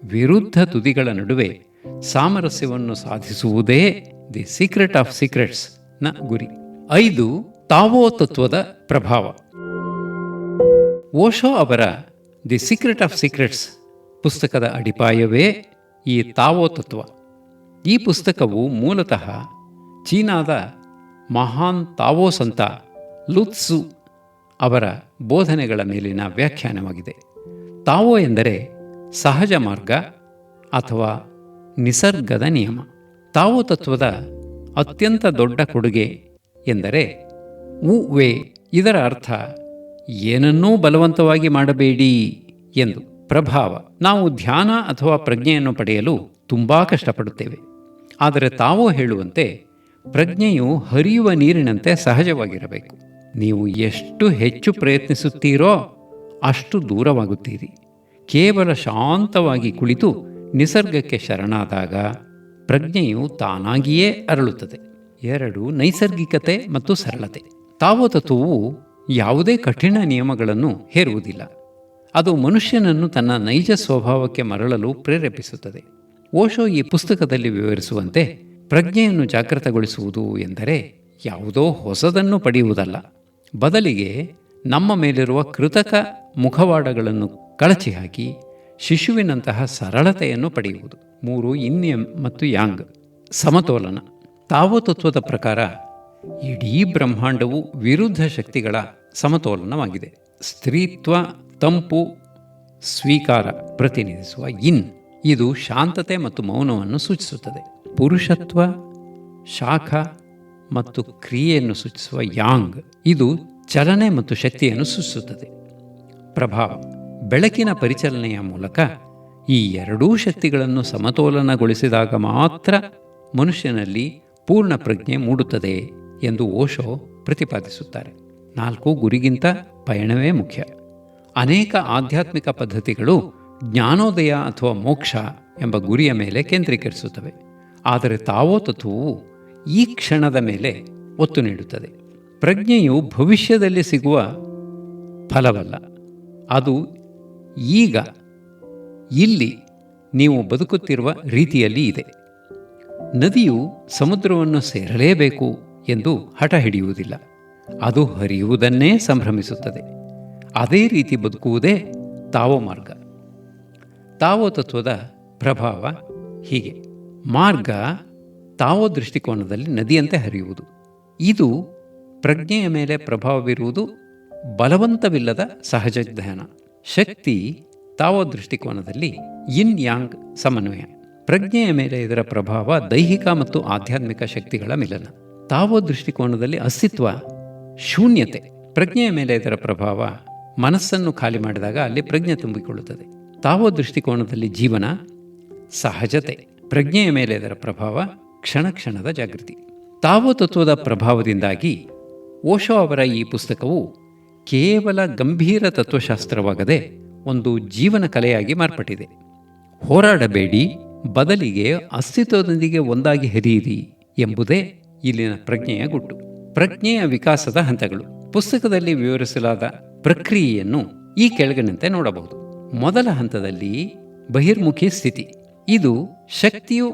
Speaker 1: ವಿರುದ್ಧ ತುದಿಗಳ ನಡುವೆ ಸಾಮರಸ್ಯವನ್ನು ಸಾಧಿಸುವುದೇ ದಿ ಸೀಕ್ರೆಟ್ ಆಫ್ ಸೀಕ್ರೆಟ್ಸ್ ನ ಗುರಿ. 5. ತಾವೋ ತತ್ವದ ಪ್ರಭಾವ. ಓಶೋ ಅವರ ದಿ ಸೀಕ್ರೆಟ್ ಆಫ್ ಸೀಕ್ರೆಟ್ಸ್ ಪುಸ್ತಕದ ಅಡಿಪಾಯವೇ ಈ ತಾವೋ ತತ್ವ. ಈ ಪುಸ್ತಕವು ಮೂಲತಃ ಚೀನಾದ ಮಹಾನ್ ತಾವೋ ಸಂತ ಲುತ್ಸು ಅವರ ಬೋಧನೆಗಳ ಮೇಲಿನ ವ್ಯಾಖ್ಯಾನವಾಗಿದೆ. ತಾವೋ ಎಂದರೆ ಸಹಜ ಮಾರ್ಗ ಅಥವಾ ನಿಸರ್ಗದ ನಿಯಮ. ತಾವೋ ತತ್ವದ ಅತ್ಯಂತ ದೊಡ್ಡ ಕೊಡುಗೆ ಎಂದರೆ ವು ವೇ. ಇದರ ಅರ್ಥ ಏನನ್ನೂ ಬಲವಂತವಾಗಿ ಮಾಡಬೇಡಿ ಎಂದು. ಪ್ರಭಾವ, ನಾವು ಧ್ಯಾನ ಅಥವಾ ಪ್ರಜ್ಞೆಯನ್ನು ಪಡೆಯಲು ತುಂಬ ಕಷ್ಟಪಡುತ್ತೇವೆ. ಆದರೆ ತಾವೋ ಹೇಳುವಂತೆ ಪ್ರಜ್ಞೆಯು ಹರಿಯುವ ನೀರಿನಂತೆ ಸಹಜವಾಗಿರಬೇಕು. ನೀವು ಎಷ್ಟು ಹೆಚ್ಚು ಪ್ರಯತ್ನಿಸುತ್ತೀರೋ ಅಷ್ಟು ದೂರವಾಗುತ್ತೀರಿ. ಕೇವಲ ಶಾಂತವಾಗಿ ಕುಳಿತು ನಿಸರ್ಗಕ್ಕೆ ಶರಣಾದಾಗ ಪ್ರಜ್ಞೆಯು ತಾನಾಗಿಯೇ ಅರಳುತ್ತದೆ. 2. ನೈಸರ್ಗಿಕತೆ ಮತ್ತು ಸರಳತೆ. ತಾವೋ ತತ್ವವು ಯಾವುದೇ ಕಠಿಣ ನಿಯಮಗಳನ್ನು ಹೇರುವುದಿಲ್ಲ. ಅದು ಮನುಷ್ಯನನ್ನು ತನ್ನ ನೈಜ ಸ್ವಭಾವಕ್ಕೆ ಮರಳಲು ಪ್ರೇರೇಪಿಸುತ್ತದೆ. ಓಶೋ ಈ ಪುಸ್ತಕದಲ್ಲಿ ವಿವರಿಸುವಂತೆ ಪ್ರಜ್ಞೆಯನ್ನು ಜಾಗೃತಗೊಳಿಸುವುದು ಎಂದರೆ ಯಾವುದೋ ಹೊಸದನ್ನು ಪಡೆಯುವುದಲ್ಲ, ಬದಲಿಗೆ ನಮ್ಮ ಮೇಲಿರುವ ಕೃತಕ ಮುಖವಾಡಗಳನ್ನು ಕಳಚಿ ಹಾಕಿ ಶಿಶುವಿನಂತಹ ಸರಳತೆಯನ್ನು ಪಡೆಯುವುದು. 3. ಇನ್ಯಂ ಮತ್ತು ಯಾಂಗ್, ಸಮತೋಲನ. ತಾವೋ ತತ್ವದ ಪ್ರಕಾರ ಇಡೀ ಬ್ರಹ್ಮಾಂಡವು ವಿರುದ್ಧ ಶಕ್ತಿಗಳ ಸಮತೋಲನವಾಗಿದೆ. ಸ್ತ್ರೀತ್ವ, ತಂಪು, ಸ್ವೀಕಾರ ಪ್ರತಿನಿಧಿಸುವ ಇನ್, ಇದು ಶಾಂತತೆ ಮತ್ತು ಮೌನವನ್ನು ಸೂಚಿಸುತ್ತದೆ. ಪುರುಷತ್ವ, ಶಾಖ ಮತ್ತು ಕ್ರಿಯೆಯನ್ನು ಸೂಚಿಸುವ ಯಾಂಗ್, ಇದು ಚಲನೆ ಮತ್ತು ಶಕ್ತಿಯನ್ನು ಸೂಚಿಸುತ್ತದೆ. ಪ್ರಭಾವ, ಬೆಳಕಿನ ಪರಿಚಲನೆಯ ಮೂಲಕ ಈ ಎರಡೂ ಶಕ್ತಿಗಳನ್ನು ಸಮತೋಲನಗೊಳಿಸಿದಾಗ ಮಾತ್ರ ಮನುಷ್ಯನಲ್ಲಿ ಪೂರ್ಣ ಪ್ರಜ್ಞೆ ಮೂಡುತ್ತದೆ ಎಂದು ಓಶೋ ಪ್ರತಿಪಾದಿಸುತ್ತಾರೆ. 4 ಗುರಿಗಿಂತ ಪಯಣವೇ ಮುಖ್ಯ. ಅನೇಕ ಆಧ್ಯಾತ್ಮಿಕ ಪದ್ಧತಿಗಳು ಜ್ಞಾನೋದಯ ಅಥವಾ ಮೋಕ್ಷ ಎಂಬ ಗುರಿಯ ಮೇಲೆ ಕೇಂದ್ರೀಕರಿಸುತ್ತವೆ. ಆದರೆ ತಾವೋ ತತ್ವವು ಈ ಕ್ಷಣದ ಮೇಲೆ ಒತ್ತು ನೀಡುತ್ತದೆ. ಪ್ರಜ್ಞೆಯು ಭವಿಷ್ಯದಲ್ಲಿ ಸಿಗುವ ಫಲವಲ್ಲ, ಅದು ಈಗ ಇಲ್ಲಿ ನೀವು ಬದುಕುತ್ತಿರುವ ರೀತಿಯಲ್ಲಿ ಇದೆ. ನದಿಯು ಸಮುದ್ರವನ್ನು ಸೇರಲೇಬೇಕು ಎಂದು ಹಠ ಹಿಡಿಯುವುದಿಲ್ಲ, ಅದು ಹರಿಯುವುದನ್ನೇ ಸಂಭ್ರಮಿಸುತ್ತದೆ. ಅದೇ ರೀತಿ ಬದುಕುವುದೇ ತಾವೋ ಮಾರ್ಗ. ತಾವೋ ತತ್ವದ ಪ್ರಭಾವ ಹೀಗೆ: ಮಾರ್ಗ ತಾವೋ ದೃಷ್ಟಿಕೋನದಲ್ಲಿ ನದಿಯಂತೆ ಹರಿಯುವುದು. ಇದು ಪ್ರಜ್ಞೆಯ ಮೇಲೆ ಪ್ರಭಾವ ಬೀರುವುದು ಬಲವಂತವಿಲ್ಲದ ಸಹಜ ಧ್ಯಾನ. ಶಕ್ತಿ ತಾವೋ ದೃಷ್ಟಿಕೋನದಲ್ಲಿ ಇನ್ ಯಾಂಗ್ ಸಮನ್ವಯ. ಪ್ರಜ್ಞೆಯ ಮೇಲೆ ಇದರ ಪ್ರಭಾವ ದೈಹಿಕ ಮತ್ತು ಆಧ್ಯಾತ್ಮಿಕ ಶಕ್ತಿಗಳ ಮಿಲನ. ತಾವೋ ದೃಷ್ಟಿಕೋನದಲ್ಲಿ ಅಸ್ತಿತ್ವ ಶೂನ್ಯತೆ. ಪ್ರಜ್ಞೆಯ ಮೇಲೆ ಇದರ ಪ್ರಭಾವ ಮನಸ್ಸನ್ನು ಖಾಲಿ ಮಾಡಿದಾಗ ಅಲ್ಲಿ ಪ್ರಜ್ಞೆ ತುಂಬಿಕೊಳ್ಳುತ್ತದೆ. ತಾವೋ ದೃಷ್ಟಿಕೋನದಲ್ಲಿ ಜೀವನ ಸಹಜತೆ. ಪ್ರಜ್ಞೆಯ ಮೇಲೆ ಇದರ ಪ್ರಭಾವ ಕ್ಷಣ ಕ್ಷಣದ ಜಾಗೃತಿ. ತಾವೋ ತತ್ವದ ಪ್ರಭಾವದಿಂದಾಗಿ ಓಶೋ ಅವರ ಈ ಪುಸ್ತಕವು ಕೇವಲ ಗಂಭೀರ ತತ್ವಶಾಸ್ತ್ರವಾಗದೆ ಒಂದು ಜೀವನ ಕಲೆಯಾಗಿ ಮಾರ್ಪಟ್ಟಿದೆ. ಹೋರಾಡಬೇಡಿ, ಬದಲಿಗೆ ಅಸ್ತಿತ್ವದೊಂದಿಗೆ ಒಂದಾಗಿ ಹರಿಯಿರಿ ಎಂಬುದೇ ಇಲ್ಲಿನ ಪ್ರಜ್ಞೆಯ ಗುಟ್ಟು. ಪ್ರಜ್ಞೆಯ ವಿಕಾಸದ ಹಂತಗಳು. ಪುಸ್ತಕದಲ್ಲಿ ವಿವರಿಸಲಾದ ಪ್ರಕ್ರಿಯೆಯನ್ನು ಈ ಕೆಳಗಿನಂತೆ ನೋಡಬಹುದು. ಮೊದಲ ಹಂತದಲ್ಲಿ ಬಹಿರ್ಮುಖಿ ಸ್ಥಿತಿ. ಇದು ಶಕ್ತಿಯು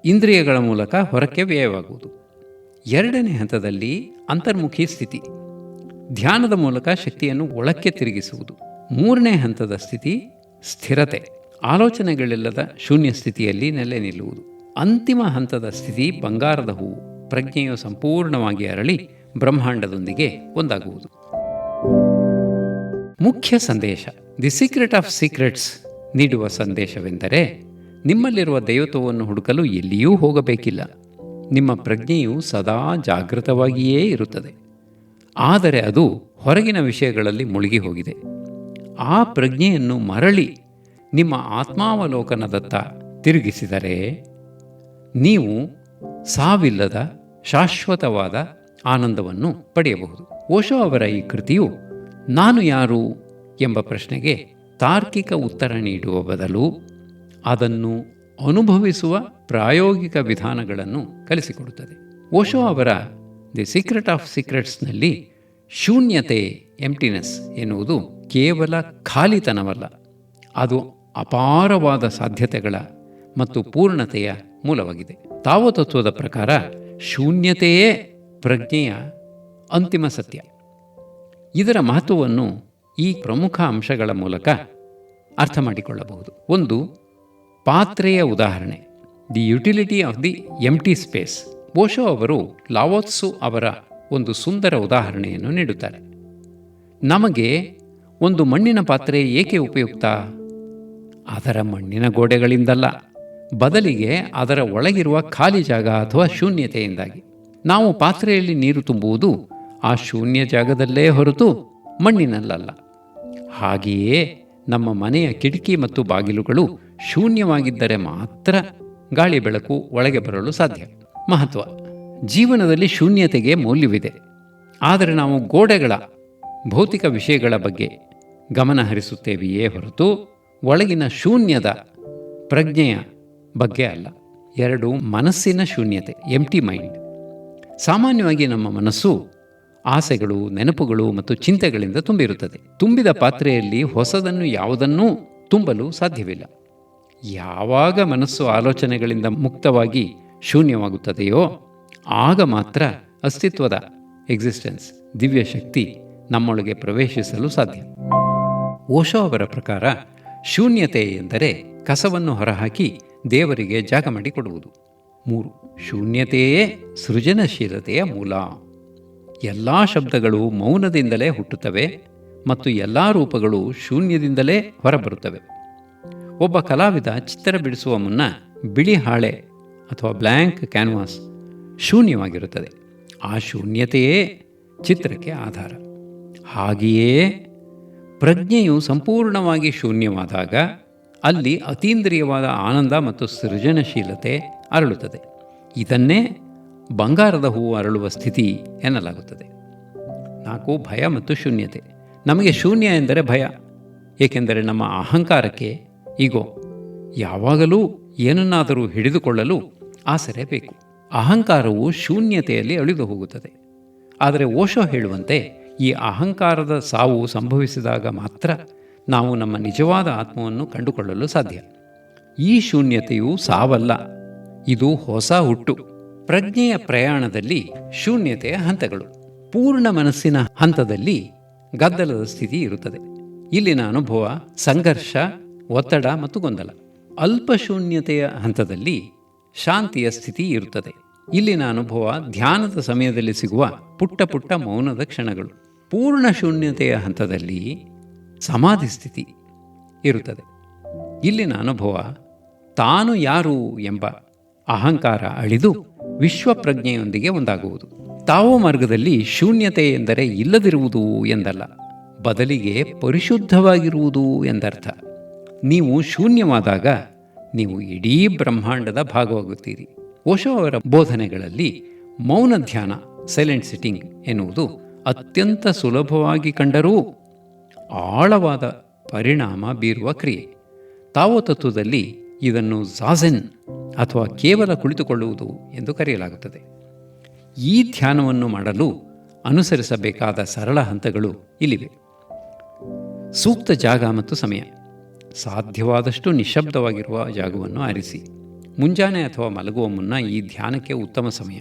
Speaker 1: ಇಂದ್ರಿಯಗಳ ಮೂಲಕ ಹೊರಕ್ಕೆ ವ್ಯಯವಾಗುವುದು. ಎರಡನೇ ಹಂತದಲ್ಲಿ ಅಂತರ್ಮುಖಿ ಸ್ಥಿತಿ, ಧ್ಯಾನದ ಮೂಲಕ ಶಕ್ತಿಯನ್ನು ಒಳಕ್ಕೆ ತಿರುಗಿಸುವುದು. ಮೂರನೇ ಹಂತದ ಸ್ಥಿತಿ ಸ್ಥಿರತೆ, ಆಲೋಚನೆಗಳಿಲ್ಲದ ಶೂನ್ಯ ಸ್ಥಿತಿಯಲ್ಲಿ ನೆಲೆ ನಿಲ್ಲುವುದು. ಅಂತಿಮ ಹಂತದ ಸ್ಥಿತಿ ಬಂಗಾರದ ಹೂವು, ಪ್ರಜ್ಞೆಯು ಸಂಪೂರ್ಣವಾಗಿ ಅರಳಿ ಬ್ರಹ್ಮಾಂಡದೊಂದಿಗೆ ಒಂದಾಗುವುದು. ಮುಖ್ಯ ಸಂದೇಶ. ದಿ ಸೀಕ್ರೆಟ್ ಆಫ್ ಸೀಕ್ರೆಟ್ಸ್ ನೀಡುವ ಸಂದೇಶವೆಂದರೆ, ನಿಮ್ಮಲ್ಲಿರುವ ದೈವತ್ವವನ್ನು ಹುಡುಕಲು ಎಲ್ಲಿಯೂ ಹೋಗಬೇಕಿಲ್ಲ. ನಿಮ್ಮ ಪ್ರಜ್ಞೆಯು ಸದಾ ಜಾಗೃತವಾಗಿಯೇ ಇರುತ್ತದೆ. ಆದರೆ ಅದು ಹೊರಗಿನ ವಿಷಯಗಳಲ್ಲಿ ಮುಳುಗಿ ಹೋಗಿದೆ. ಆ ಪ್ರಜ್ಞೆಯನ್ನು ಮರಳಿ ನಿಮ್ಮ ಆತ್ಮಾವಲೋಕನದತ್ತ ತಿರುಗಿಸಿದರೆ ನೀವು ಸಾವಿಲ್ಲದ ಶಾಶ್ವತವಾದ ಆನಂದವನ್ನು ಪಡೆಯಬಹುದು. ಓಶೋ ಅವರ ಈ ಕೃತಿಯು ನಾನು ಯಾರು ಎಂಬ ಪ್ರಶ್ನೆಗೆ ತಾರ್ಕಿಕ ಉತ್ತರ ನೀಡುವ ಬದಲು ಅದನ್ನು ಅನುಭವಿಸುವ ಪ್ರಾಯೋಗಿಕ ವಿಧಾನಗಳನ್ನು ಕಲಿಸಿಕೊಡುತ್ತದೆ. ಓಶೋ ಅವರ ದಿ ಸೀಕ್ರೆಟ್ ಆಫ್ ಸೀಕ್ರೆಟ್ಸ್ನಲ್ಲಿ ಶೂನ್ಯತೆ, ಎಂಪ್ಟಿನೆಸ್ ಎನ್ನುವುದು ಕೇವಲ ಖಾಲಿತನವಲ್ಲ, ಅದು ಅಪಾರವಾದ ಸಾಧ್ಯತೆಗಳ ಮತ್ತು ಪೂರ್ಣತೆಯ ಮೂಲವಾಗಿದೆ. ತಾವೋ ತತ್ವದ ಪ್ರಕಾರ ಶೂನ್ಯತೆಯೇ ಪ್ರಜ್ಞೆಯ ಅಂತಿಮ ಸತ್ಯ. ಇದರ ಮಹತ್ವವನ್ನು ಈ ಪ್ರಮುಖ ಅಂಶಗಳ ಮೂಲಕ ಅರ್ಥ ಮಾಡಿಕೊಳ್ಳಬಹುದು. ಒಂದು, ಪಾತ್ರೆಯ ಉದಾಹರಣೆ, the utility of the empty space. Osho ಅವರು ಲಾವೋತ್ಸು ಅವರ ಒಂದು ಸುಂದರ ಉದಾಹರಣೆಯನ್ನು ನೀಡುತ್ತಾರೆ. ನಮಗೆ ಒಂದು ಮಣ್ಣಿನ ಪಾತ್ರೆ ಏಕೆ ಉಪಯುಕ್ತ? ಅದರ ಮಣ್ಣಿನ ಗೋಡೆಗಳಿಂದಲ್ಲ, ಬದಲಿಗೆ ಅದರ ಒಳಗಿರುವ ಖಾಲಿ ಜಾಗ ಅಥವಾ ಶೂನ್ಯತೆಯಿಂದಾಗಿ. ನಾವು ಪಾತ್ರೆಯಲ್ಲಿ ನೀರು ತುಂಬುವುದು ಆ ಶೂನ್ಯ ಜಾಗದಲ್ಲೇ ಹೊರತು ಮಣ್ಣಿನಲ್ಲಲ್ಲ. ಹಾಗೆಯೇ ನಮ್ಮ ಮನೆಯ ಕಿಟಕಿ ಮತ್ತು ಬಾಗಿಲುಗಳು ಶೂನ್ಯವಾಗಿದ್ದರೆ ಮಾತ್ರ ಗಾಳಿ ಬೆಳಕು ಒಳಗೆ ಬರಲು ಸಾಧ್ಯ. ಮಹತ್ವ. ಜೀವನದಲ್ಲಿ ಶೂನ್ಯತೆಗೆ ಮೌಲ್ಯವಿದೆ, ಆದರೆ ನಾವು ಗೋಡೆಗಳ ಭೌತಿಕ ವಿಷಯಗಳ ಬಗ್ಗೆ ಗಮನ ಹರಿಸುತ್ತೇವೆಯೇ ಹೊರತು ಒಳಗಿನ ಶೂನ್ಯದ ಪ್ರಜ್ಞೆಯ ಬಗ್ಗೆ ಅಲ್ಲ. 2, ಮನಸ್ಸಿನ ಶೂನ್ಯತೆ, ಎಂಪ್ಟಿ ಮೈಂಡ್. ಸಾಮಾನ್ಯವಾಗಿ ನಮ್ಮ ಮನಸ್ಸು ಆಸೆಗಳು, ನೆನಪುಗಳು ಮತ್ತು ಚಿಂತೆಗಳಿಂದ ತುಂಬಿರುತ್ತದೆ. ತುಂಬಿದ ಪಾತ್ರೆಯಲ್ಲಿ ಹೊಸದನ್ನು ಯಾವುದನ್ನೂ ತುಂಬಲು ಸಾಧ್ಯವಿಲ್ಲ. ಯಾವಾಗ ಮನಸ್ಸು ಆಲೋಚನೆಗಳಿಂದ ಮುಕ್ತವಾಗಿ ಶೂನ್ಯವಾಗುತ್ತದೆಯೋ ಆಗ ಮಾತ್ರ ಅಸ್ತಿತ್ವದ ಎಕ್ಸಿಸ್ಟೆನ್ಸ್, ದಿವ್ಯ ಶಕ್ತಿ ನಮ್ಮೊಳಗೆ ಪ್ರವೇಶಿಸಲು ಸಾಧ್ಯ. ಓಶೋ ಅವರ ಪ್ರಕಾರ ಶೂನ್ಯತೆ ಎಂದರೆ ಕಸವನ್ನು ಹೊರಹಾಕಿ ದೇವರಿಗೆ ಜಾಗ ಮಾಡಿಕೊಡುವುದು. 3, ಶೂನ್ಯತೆಯೇ ಸೃಜನಶೀಲತೆಯ ಮೂಲ. ಎಲ್ಲ ಶಬ್ದಗಳು ಮೌನದಿಂದಲೇ ಹುಟ್ಟುತ್ತವೆ ಮತ್ತು ಎಲ್ಲ ರೂಪಗಳು ಶೂನ್ಯದಿಂದಲೇ ಹೊರಬರುತ್ತವೆ. ಒಬ್ಬ ಕಲಾವಿದ ಚಿತ್ರ ಬಿಡಿಸುವ ಮುನ್ನ ಬಿಳಿ ಹಾಳೆ ಅಥವಾ ಬ್ಲ್ಯಾಂಕ್ ಕ್ಯಾನ್ವಾಸ್ ಶೂನ್ಯವಾಗಿರುತ್ತದೆ. ಆ ಶೂನ್ಯತೆಯೇ ಚಿತ್ರಕ್ಕೆ ಆಧಾರ. ಹಾಗೆಯೇ ಪ್ರಜ್ಞೆಯು ಸಂಪೂರ್ಣವಾಗಿ ಶೂನ್ಯವಾದಾಗ ಅಲ್ಲಿ ಅತೀಂದ್ರಿಯವಾದ ಆನಂದ ಮತ್ತು ಸೃಜನಶೀಲತೆ ಅರಳುತ್ತದೆ. ಇದನ್ನೇ ಬಂಗಾರದ ಹೂವು ಅರಳುವ ಸ್ಥಿತಿ ಎನ್ನಲಾಗುತ್ತದೆ. 4. ಭಯ ಮತ್ತು ಶೂನ್ಯತೆ. ನಮಗೆ ಶೂನ್ಯ ಎಂದರೆ ಭಯ, ಏಕೆಂದರೆ ನಮ್ಮ ಅಹಂಕಾರಕ್ಕೆ ಈಗೋ ಯಾವಾಗಲೂ ಏನನ್ನಾದರೂ ಹಿಡಿದುಕೊಳ್ಳಲು ಆಸರೆ ಬೇಕು. ಅಹಂಕಾರವು ಶೂನ್ಯತೆಯಲ್ಲಿ ಅಳಿದು ಹೋಗುತ್ತದೆ. ಆದರೆ ಓಶೋ ಹೇಳುವಂತೆ ಈ ಅಹಂಕಾರದ ಸಾವು ಸಂಭವಿಸಿದಾಗ ಮಾತ್ರ ನಾವು ನಮ್ಮ ನಿಜವಾದ ಆತ್ಮವನ್ನು ಕಂಡುಕೊಳ್ಳಲು ಸಾಧ್ಯ. ಈ ಶೂನ್ಯತೆಯು ಸಾವಲ್ಲ, ಇದು ಹೊಸ ಹುಟ್ಟು. ಪ್ರಜ್ಞೆಯ ಪ್ರಯಾಣದಲ್ಲಿ ಶೂನ್ಯತೆಯ ಹಂತಗಳು. ಪೂರ್ಣ ಮನಸ್ಸಿನ ಹಂತದಲ್ಲಿ ಗದ್ದಲದ ಸ್ಥಿತಿ ಇರುತ್ತದೆ. ಇಲ್ಲಿನ ಅನುಭವ ಸಂಘರ್ಷ, ಒತ್ತಡ ಮತ್ತು ಗೊಂದಲ. ಅಲ್ಪ ಶೂನ್ಯತೆಯ ಹಂತದಲ್ಲಿ ಶಾಂತಿಯ ಸ್ಥಿತಿ ಇರುತ್ತದೆ. ಇಲ್ಲಿನ ಅನುಭವ ಧ್ಯಾನದ ಸಮಯದಲ್ಲಿ ಸಿಗುವ ಪುಟ್ಟ ಪುಟ್ಟ ಮೌನದ ಕ್ಷಣಗಳು. ಪೂರ್ಣ ಶೂನ್ಯತೆಯ ಹಂತದಲ್ಲಿ ಸಮಾಧಿ ಸ್ಥಿತಿ ಇರುತ್ತದೆ. ಇಲ್ಲಿನ ಅನುಭವ ತಾನು ಯಾರು ಎಂಬ ಅಹಂಕಾರ ಅಳಿದು ವಿಶ್ವಪ್ರಜ್ಞೆಯೊಂದಿಗೆ ಒಂದಾಗುವುದು. ತಾವೋ ಮಾರ್ಗದಲ್ಲಿ ಶೂನ್ಯತೆ ಎಂದರೆ ಇಲ್ಲದಿರುವುದು ಎಂದಲ್ಲ, ಬದಲಿಗೆ ಪರಿಶುದ್ಧವಾಗಿರುವುದು ಎಂದರ್ಥ. ನೀವು ಶೂನ್ಯವಾದಾಗ ನೀವು ಇಡೀ ಬ್ರಹ್ಮಾಂಡದ ಭಾಗವಾಗುತ್ತೀರಿ. ಓಶೋ ಅವರ ಬೋಧನೆಗಳಲ್ಲಿ ಮೌನ ಧ್ಯಾನ, ಸೈಲೆಂಟ್ ಸಿಟ್ಟಿಂಗ್ ಎನ್ನುವುದು ಅತ್ಯಂತ ಸುಲಭವಾಗಿ ಕಂಡರೂ ಆಳವಾದ ಪರಿಣಾಮ ಬೀರುವ ಕ್ರಿಯೆ. ತಾವೋ ತತ್ವದಲ್ಲಿ ಇದನ್ನು ಝಾಝೆನ್ ಅಥವಾ ಕೇವಲ ಕುಳಿತುಕೊಳ್ಳುವುದು ಎಂದು ಕರೆಯಲಾಗುತ್ತದೆ. ಈ ಧ್ಯಾನವನ್ನು ಮಾಡಲು ಅನುಸರಿಸಬೇಕಾದ ಸರಳ ಹಂತಗಳು ಇಲ್ಲಿವೆ. ಸೂಕ್ತ ಜಾಗ ಮತ್ತು ಸಮಯ. ಸಾಧ್ಯವಾದಷ್ಟು ನಿಶ್ಶಬ್ದವಾಗಿರುವ ಜಾಗವನ್ನು ಆರಿಸಿ. ಮುಂಜಾನೆ ಅಥವಾ ಮಲಗುವ ಮುನ್ನ ಈ ಧ್ಯಾನಕ್ಕೆ ಉತ್ತಮ ಸಮಯ.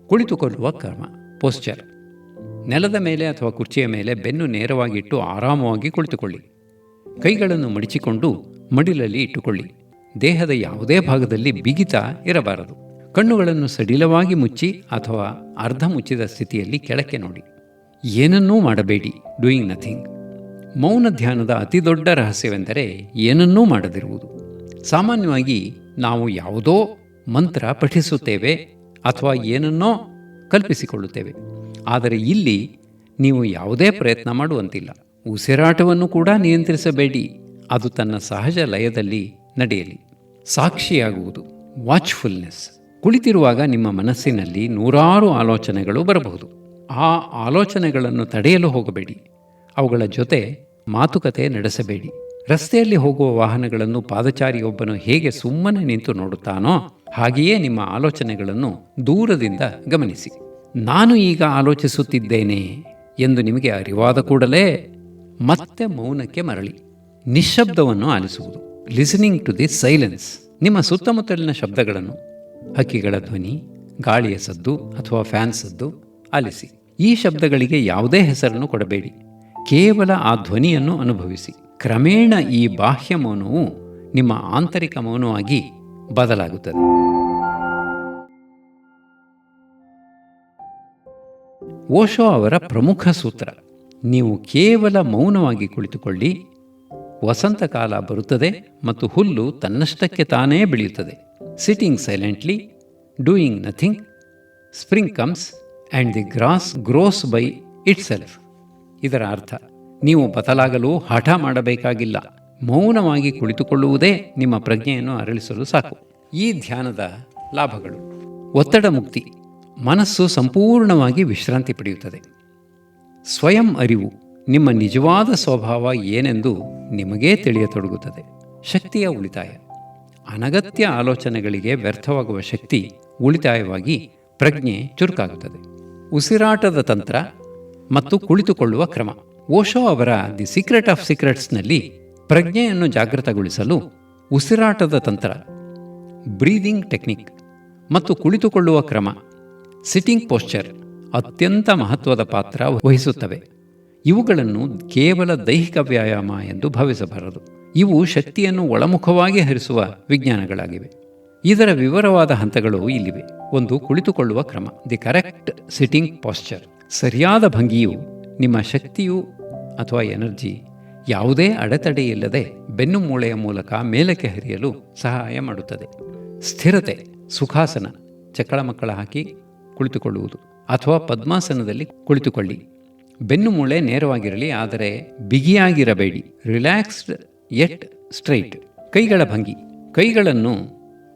Speaker 1: ಕುಳಿತುಕೊಳ್ಳುವ ಕ್ರಮ, ಪೋಸ್ಚರ್. ನೆಲದ ಮೇಲೆ ಅಥವಾ ಕುರ್ಚಿಯ ಮೇಲೆ ಬೆನ್ನು ನೇರವಾಗಿಟ್ಟು ಆರಾಮವಾಗಿ ಕುಳಿತುಕೊಳ್ಳಿ. ಕೈಗಳನ್ನು ಮಡಿಚಿಕೊಂಡು ಮಡಿಲಲ್ಲಿ ಇಟ್ಟುಕೊಳ್ಳಿ. ದೇಹದ ಯಾವುದೇ ಭಾಗದಲ್ಲಿ ಬಿಗಿತ ಇರಬಾರದು. ಕಣ್ಣುಗಳನ್ನು ಸಡಿಲವಾಗಿ ಮುಚ್ಚಿ ಅಥವಾ ಅರ್ಧ ಮುಚ್ಚಿದ ಸ್ಥಿತಿಯಲ್ಲಿ ಕೆಳಕ್ಕೆ ನೋಡಿ. ಏನನ್ನೂ ಮಾಡಬೇಡಿ, ಡೂಯಿಂಗ್ ನಥಿಂಗ್. ಮೌನ ಧ್ಯಾನದ ಅತಿ ದೊಡ್ಡ ರಹಸ್ಯವೆಂದರೆ ಏನನ್ನೂ ಮಾಡದಿರುವುದು. ಸಾಮಾನ್ಯವಾಗಿ ನಾವು ಯಾವುದೋ ಮಂತ್ರ ಪಠಿಸುತ್ತೇವೆ ಅಥವಾ ಏನನ್ನೋ ಕಲ್ಪಿಸಿಕೊಳ್ಳುತ್ತೇವೆ. ಆದರೆ ಇಲ್ಲಿ ನೀವು ಯಾವುದೇ ಪ್ರಯತ್ನ ಮಾಡುವಂತಿಲ್ಲ. ಉಸಿರಾಟವನ್ನು ಕೂಡ ನಿಯಂತ್ರಿಸಬೇಡಿ, ಅದು ತನ್ನ ಸಹಜ ಲಯದಲ್ಲಿ ನಡೆಯಲಿ. ಸಾಕ್ಷಿಯಾಗುವುದು, ವಾಚ್ಫುಲ್ನೆಸ್. ಕುಳಿತಿರುವಾಗ ನಿಮ್ಮ ಮನಸ್ಸಿನಲ್ಲಿ ನೂರಾರು ಆಲೋಚನೆಗಳು ಬರಬಹುದು. ಆ ಆಲೋಚನೆಗಳನ್ನು ತಡೆಯಲು ಹೋಗಬೇಡಿ. ಅವುಗಳ ಜೊತೆ ಮಾತುಕತೆ ನಡೆಸಬೇಡಿ. ರಸ್ತೆಯಲ್ಲಿ ಹೋಗುವ ವಾಹನಗಳನ್ನು ಪಾದಚಾರಿಯೊಬ್ಬನು ಹೇಗೆ ಸುಮ್ಮನೆ ನಿಂತು ನೋಡುತ್ತಾನೋ ಹಾಗೆಯೇ ನಿಮ್ಮ ಆಲೋಚನೆಗಳನ್ನು ದೂರದಿಂದ ಗಮನಿಸಿ. ನಾನು ಈಗ ಆಲೋಚಿಸುತ್ತಿದ್ದೇನೆ ಎಂದು ನಿಮಗೆ ಅರಿವಾದ ಕೂಡಲೇ ಮತ್ತೆ ಮೌನಕ್ಕೆ ಮರಳಿ ನಿಶ್ಶಬ್ದವನ್ನು ಆಲಿಸುವುದು, ಲಿಸನಿಂಗ್ ಟು ದಿ ಸೈಲೆನ್ಸ್. ನಿಮ್ಮ ಸುತ್ತಮುತ್ತಲಿನ ಶಬ್ದಗಳನ್ನು, ಹಕ್ಕಿಗಳ ಧ್ವನಿ, ಗಾಳಿಯ ಸದ್ದು ಅಥವಾ ಫ್ಯಾನ್ ಸದ್ದು ಆಲಿಸಿ. ಈ ಶಬ್ದಗಳಿಗೆ ಯಾವುದೇ ಹೆಸರನ್ನು ಕೊಡಬೇಡಿ, ಕೇವಲ ಆ ಧ್ವನಿಯನ್ನು ಅನುಭವಿಸಿ. ಕ್ರಮೇಣ ಈ ಬಾಹ್ಯ ಮೌನವು ನಿಮ್ಮ ಆಂತರಿಕ ಮೌನವಾಗಿ ಬದಲಾಗುತ್ತದೆ. ಓಶೋ ಅವರ ಪ್ರಮುಖ ಸೂತ್ರ: ನೀವು ಕೇವಲ ಮೌನವಾಗಿ ಕುಳಿತುಕೊಳ್ಳಿ. ವಸಂತಕಾಲ ಬರುತ್ತದೆ ಮತ್ತು ಹುಲ್ಲು ತನ್ನಷ್ಟಕ್ಕೆ ತಾನೇ ಬೆಳೆಯುತ್ತದೆ. Sitting silently, doing nothing, spring comes and the grass grows by itself. ಇದರ ಅರ್ಥ, ನೀವು ಬದಲಾಗಲು ಹಠ ಮಾಡಬೇಕಾಗಿಲ್ಲ. ಮೌನವಾಗಿ ಕುಳಿತುಕೊಳ್ಳುವುದೇ ನಿಮ್ಮ ಪ್ರಜ್ಞೆಯನ್ನು ಅರಳಿಸಲು ಸಾಕು. ಈ ಧ್ಯಾನದ ಲಾಭಗಳು: ಒತ್ತಡ ಮುಕ್ತಿ, ಮನಸ್ಸು ಸಂಪೂರ್ಣವಾಗಿ ವಿಶ್ರಾಂತಿ ಪಡೆಯುತ್ತದೆ. ಸ್ವಯಂ ಅರಿವು, ನಿಮ್ಮ ನಿಜವಾದ ಸ್ವಭಾವ ಏನೆಂದು ನಿಮಗೇ ತಿಳಿಯತೊಡಗುತ್ತದೆ. ಶಕ್ತಿಯ ಉಳಿತಾಯ, ಅನಗತ್ಯ ಆಲೋಚನೆಗಳಿಗೆ ವ್ಯರ್ಥವಾಗುವ ಶಕ್ತಿ ಉಳಿತಾಯವಾಗಿ ಪ್ರಜ್ಞೆ ಚುರುಕಾಗುತ್ತದೆ. ಉಸಿರಾಟದ ತಂತ್ರ ಮತ್ತು ಕುಳಿತುಕೊಳ್ಳುವ ಕ್ರಮ. ಓಶೋ ಅವರ ದಿ ಸೀಕ್ರೆಟ್ ಆಫ್ ಸೀಕ್ರೆಟ್ಸ್ನಲ್ಲಿ ಪ್ರಜ್ಞೆಯನ್ನು ಜಾಗೃತಗೊಳಿಸಲು ಉಸಿರಾಟದ ತಂತ್ರ, ಬ್ರೀದಿಂಗ್ ಟೆಕ್ನಿಕ್ ಮತ್ತು ಕುಳಿತುಕೊಳ್ಳುವ ಕ್ರಮ, ಸಿಟ್ಟಿಂಗ್ ಪೋಶ್ಚರ್ ಅತ್ಯಂತ ಮಹತ್ವದ ಪಾತ್ರ ವಹಿಸುತ್ತವೆ. ಇವುಗಳನ್ನು ಕೇವಲ ದೈಹಿಕ ವ್ಯಾಯಾಮ ಎಂದು ಭಾವಿಸಬಾರದು. ಇವು ಶಕ್ತಿಯನ್ನು ಒಳಮುಖವಾಗಿ ಹರಿಸುವ ವಿಜ್ಞಾನಗಳಾಗಿವೆ. ಇದರ ವಿವರವಾದ ಹಂತಗಳು ಇಲ್ಲಿವೆ. 1. ಕುಳಿತುಕೊಳ್ಳುವ ಕ್ರಮ, ದಿ ಕರೆಕ್ಟ್ ಸಿಟ್ಟಿಂಗ್ ಪಾಶ್ಚರ್. ಸರಿಯಾದ ಭಂಗಿಯು ನಿಮ್ಮ ಶಕ್ತಿಯು ಅಥವಾ ಎನರ್ಜಿ ಯಾವುದೇ ಅಡೆತಡೆಯಿಲ್ಲದೆ ಬೆನ್ನು ಮೂಳೆಯ ಮೂಲಕ ಮೇಲಕ್ಕೆ ಹರಿಯಲು ಸಹಾಯ ಮಾಡುತ್ತದೆ. ಸ್ಥಿರತೆ, ಸುಖಾಸನ, ಚಕ್ಕಳ ಮಕ್ಕಳ ಹಾಕಿ ಕುಳಿತುಕೊಳ್ಳುವುದು ಅಥವಾ ಪದ್ಮಾಸನದಲ್ಲಿ ಕುಳಿತುಕೊಳ್ಳಿ. ಬೆನ್ನು ಮೂಳೆ ನೇರವಾಗಿರಲಿ, ಆದರೆ ಬಿಗಿಯಾಗಿರಬೇಡಿ. Relaxed yet straight. ಕೈಗಳ ಭಂಗಿ. ಕೈಗಳನ್ನು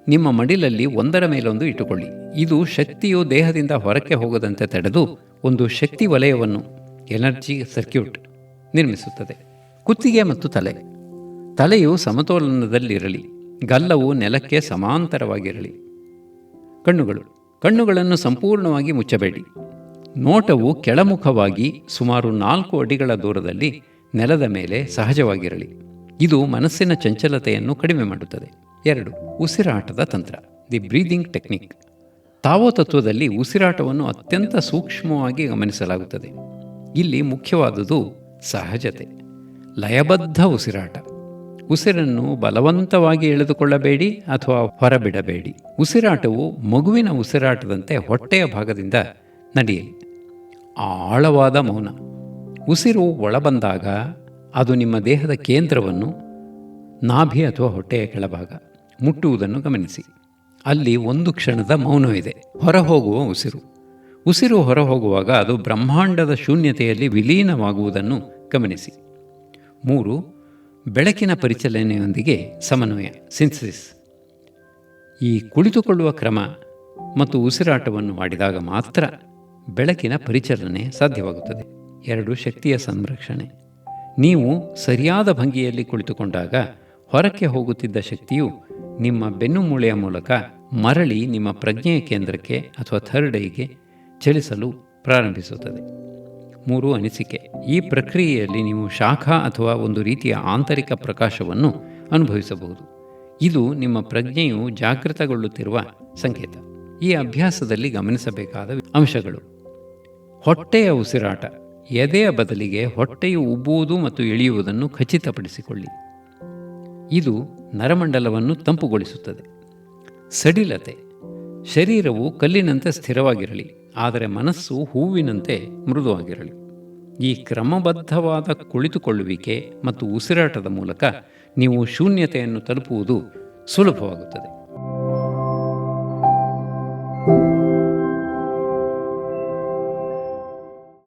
Speaker 1: ನಿಮ್ಮ ಮಡಿಲಲ್ಲಿ ಒಂದರ ಮೇಲೊಂದು ಇಟ್ಟುಕೊಳ್ಳಿ. ಇದು ಶಕ್ತಿಯು ದೇಹದಿಂದ ಹೊರಕ್ಕೆ ಹೋಗದಂತೆ ತಡೆದು ಒಂದು ಶಕ್ತಿ ವಲಯವನ್ನು, ಎನರ್ಜಿ ಸರ್ಕ್ಯೂಟ್ ನಿರ್ಮಿಸುತ್ತದೆ. ಕುತ್ತಿಗೆ ಮತ್ತು ತಲೆ. ತಲೆಯು ಸಮತೋಲನದಲ್ಲಿರಲಿ, ಗಲ್ಲವು ನೆಲಕ್ಕೆ ಸಮಾಂತರವಾಗಿರಲಿ. ಕಣ್ಣುಗಳು. ಕಣ್ಣುಗಳನ್ನು ಸಂಪೂರ್ಣವಾಗಿ ಮುಚ್ಚಬೇಡಿ. ನೋಟವು ಕೆಳಮುಖವಾಗಿ ಸುಮಾರು 4 ಅಡಿಗಳ ದೂರದಲ್ಲಿ ನೆಲದ ಮೇಲೆ ಸಹಜವಾಗಿರಲಿ. ಇದು ಮನಸ್ಸಿನ ಚಂಚಲತೆಯನ್ನು ಕಡಿಮೆ ಮಾಡುತ್ತದೆ. 2. ಉಸಿರಾಟದ ತಂತ್ರ, ದಿ ಬ್ರೀದಿಂಗ್ ಟೆಕ್ನಿಕ್. ತಾವೋ ತತ್ವದಲ್ಲಿ ಉಸಿರಾಟವನ್ನು ಅತ್ಯಂತ ಸೂಕ್ಷ್ಮವಾಗಿ ಗಮನಿಸಲಾಗುತ್ತದೆ. ಇಲ್ಲಿ ಮುಖ್ಯವಾದುದು ಸಹಜತೆ, ಲಯಬದ್ಧ ಉಸಿರಾಟ. ಉಸಿರನ್ನು ಬಲವಂತವಾಗಿ ಎಳೆದುಕೊಳ್ಳಬೇಡಿ ಅಥವಾ ಹೊರಬಿಡಬೇಡಿ. ಉಸಿರಾಟವು ಮಗುವಿನ ಉಸಿರಾಟದಂತೆ ಹೊಟ್ಟೆಯ ಭಾಗದಿಂದ ನಡೆಯಲಿ. ಆಳವಾದ ಮೌನ. ಉಸಿರು ಒಳಬಂದಾಗ ಅದು ನಿಮ್ಮ ದೇಹದ ಕೇಂದ್ರವನ್ನು, ನಾಭಿ ಅಥವಾ ಹೊಟ್ಟೆಯ ಕೆಳಭಾಗ ಮುಟ್ಟುವುದನ್ನು ಗಮನಿಸಿ. ಅಲ್ಲಿ ಒಂದು ಕ್ಷಣದ ಮೌನವಿದೆ. ಹೊರಹೋಗುವ ಉಸಿರು. ಉಸಿರು ಹೊರಹೋಗುವಾಗ ಅದು ಬ್ರಹ್ಮಾಂಡದ ಶೂನ್ಯತೆಯಲ್ಲಿ ವಿಲೀನವಾಗುವುದನ್ನು ಗಮನಿಸಿ. 3. ಬೆಳಕಿನ ಪರಿಚಲನೆಯೊಂದಿಗೆ ಸಮನ್ವಯ, ಸಿಂಥಸಿಸ್. ಈ ಕುಳಿತುಕೊಳ್ಳುವ ಕ್ರಮ ಮತ್ತು ಉಸಿರಾಟವನ್ನು ಮಾಡಿದಾಗ ಮಾತ್ರ ಬೆಳಕಿನ ಪರಿಚಲನೆ ಸಾಧ್ಯವಾಗುತ್ತದೆ. 2. ಶಕ್ತಿಯ ಸಂರಕ್ಷಣೆ. ನೀವು ಸರಿಯಾದ ಭಂಗಿಯಲ್ಲಿ ಕುಳಿತುಕೊಂಡಾಗ ಹೊರಕ್ಕೆ ಹೋಗುತ್ತಿದ್ದ ಶಕ್ತಿಯು ನಿಮ್ಮ ಬೆನ್ನುಮೂಳೆಯ ಮೂಲಕ ಮರಳಿ ನಿಮ್ಮ ಪ್ರಜ್ಞೆಯ ಕೇಂದ್ರಕ್ಕೆ ಅಥವಾ ಥರ್ಡ್ ಐಗೆ ಚಲಿಸಲು ಪ್ರಾರಂಭಿಸುತ್ತದೆ. 3. ಅನಿಸಿಕೆ. ಈ ಪ್ರಕ್ರಿಯೆಯಲ್ಲಿ ನೀವು ಶಾಖ ಅಥವಾ ಒಂದು ರೀತಿಯ ಆಂತರಿಕ ಪ್ರಕಾಶವನ್ನು ಅನುಭವಿಸಬಹುದು. ಇದು ನಿಮ್ಮ ಪ್ರಜ್ಞೆಯು ಜಾಗೃತಗೊಳ್ಳುತ್ತಿರುವ ಸಂಕೇತ. ಈ ಅಭ್ಯಾಸದಲ್ಲಿ ಗಮನಿಸಬೇಕಾದ ಅಂಶಗಳು: ಹೊಟ್ಟೆಯ ಉಸಿರಾಟ. ಎದೆಯ ಬದಲಿಗೆ ಹೊಟ್ಟೆಯು ಉಬ್ಬುವುದು ಮತ್ತು ಇಳಿಯುವುದನ್ನು ಖಚಿತಪಡಿಸಿಕೊಳ್ಳಿ. ಇದು ನರಮಂಡಲವನ್ನು ತಂಪುಗೊಳಿಸುತ್ತದೆ. ಸಡಿಲತೆ. ಶರೀರವು ಕಲ್ಲಿನಂತೆ ಸ್ಥಿರವಾಗಿರಲಿ, ಆದರೆ ಮನಸ್ಸು ಹೂವಿನಂತೆ ಮೃದುವಾಗಿರಲಿ. ಈ ಕ್ರಮಬದ್ಧವಾದ ಕುಳಿತುಕೊಳ್ಳುವಿಕೆ ಮತ್ತು ಉಸಿರಾಟದ ಮೂಲಕ ನೀವು ಶೂನ್ಯತೆಯನ್ನು ತಲುಪುವುದು ಸುಲಭವಾಗುತ್ತದೆ.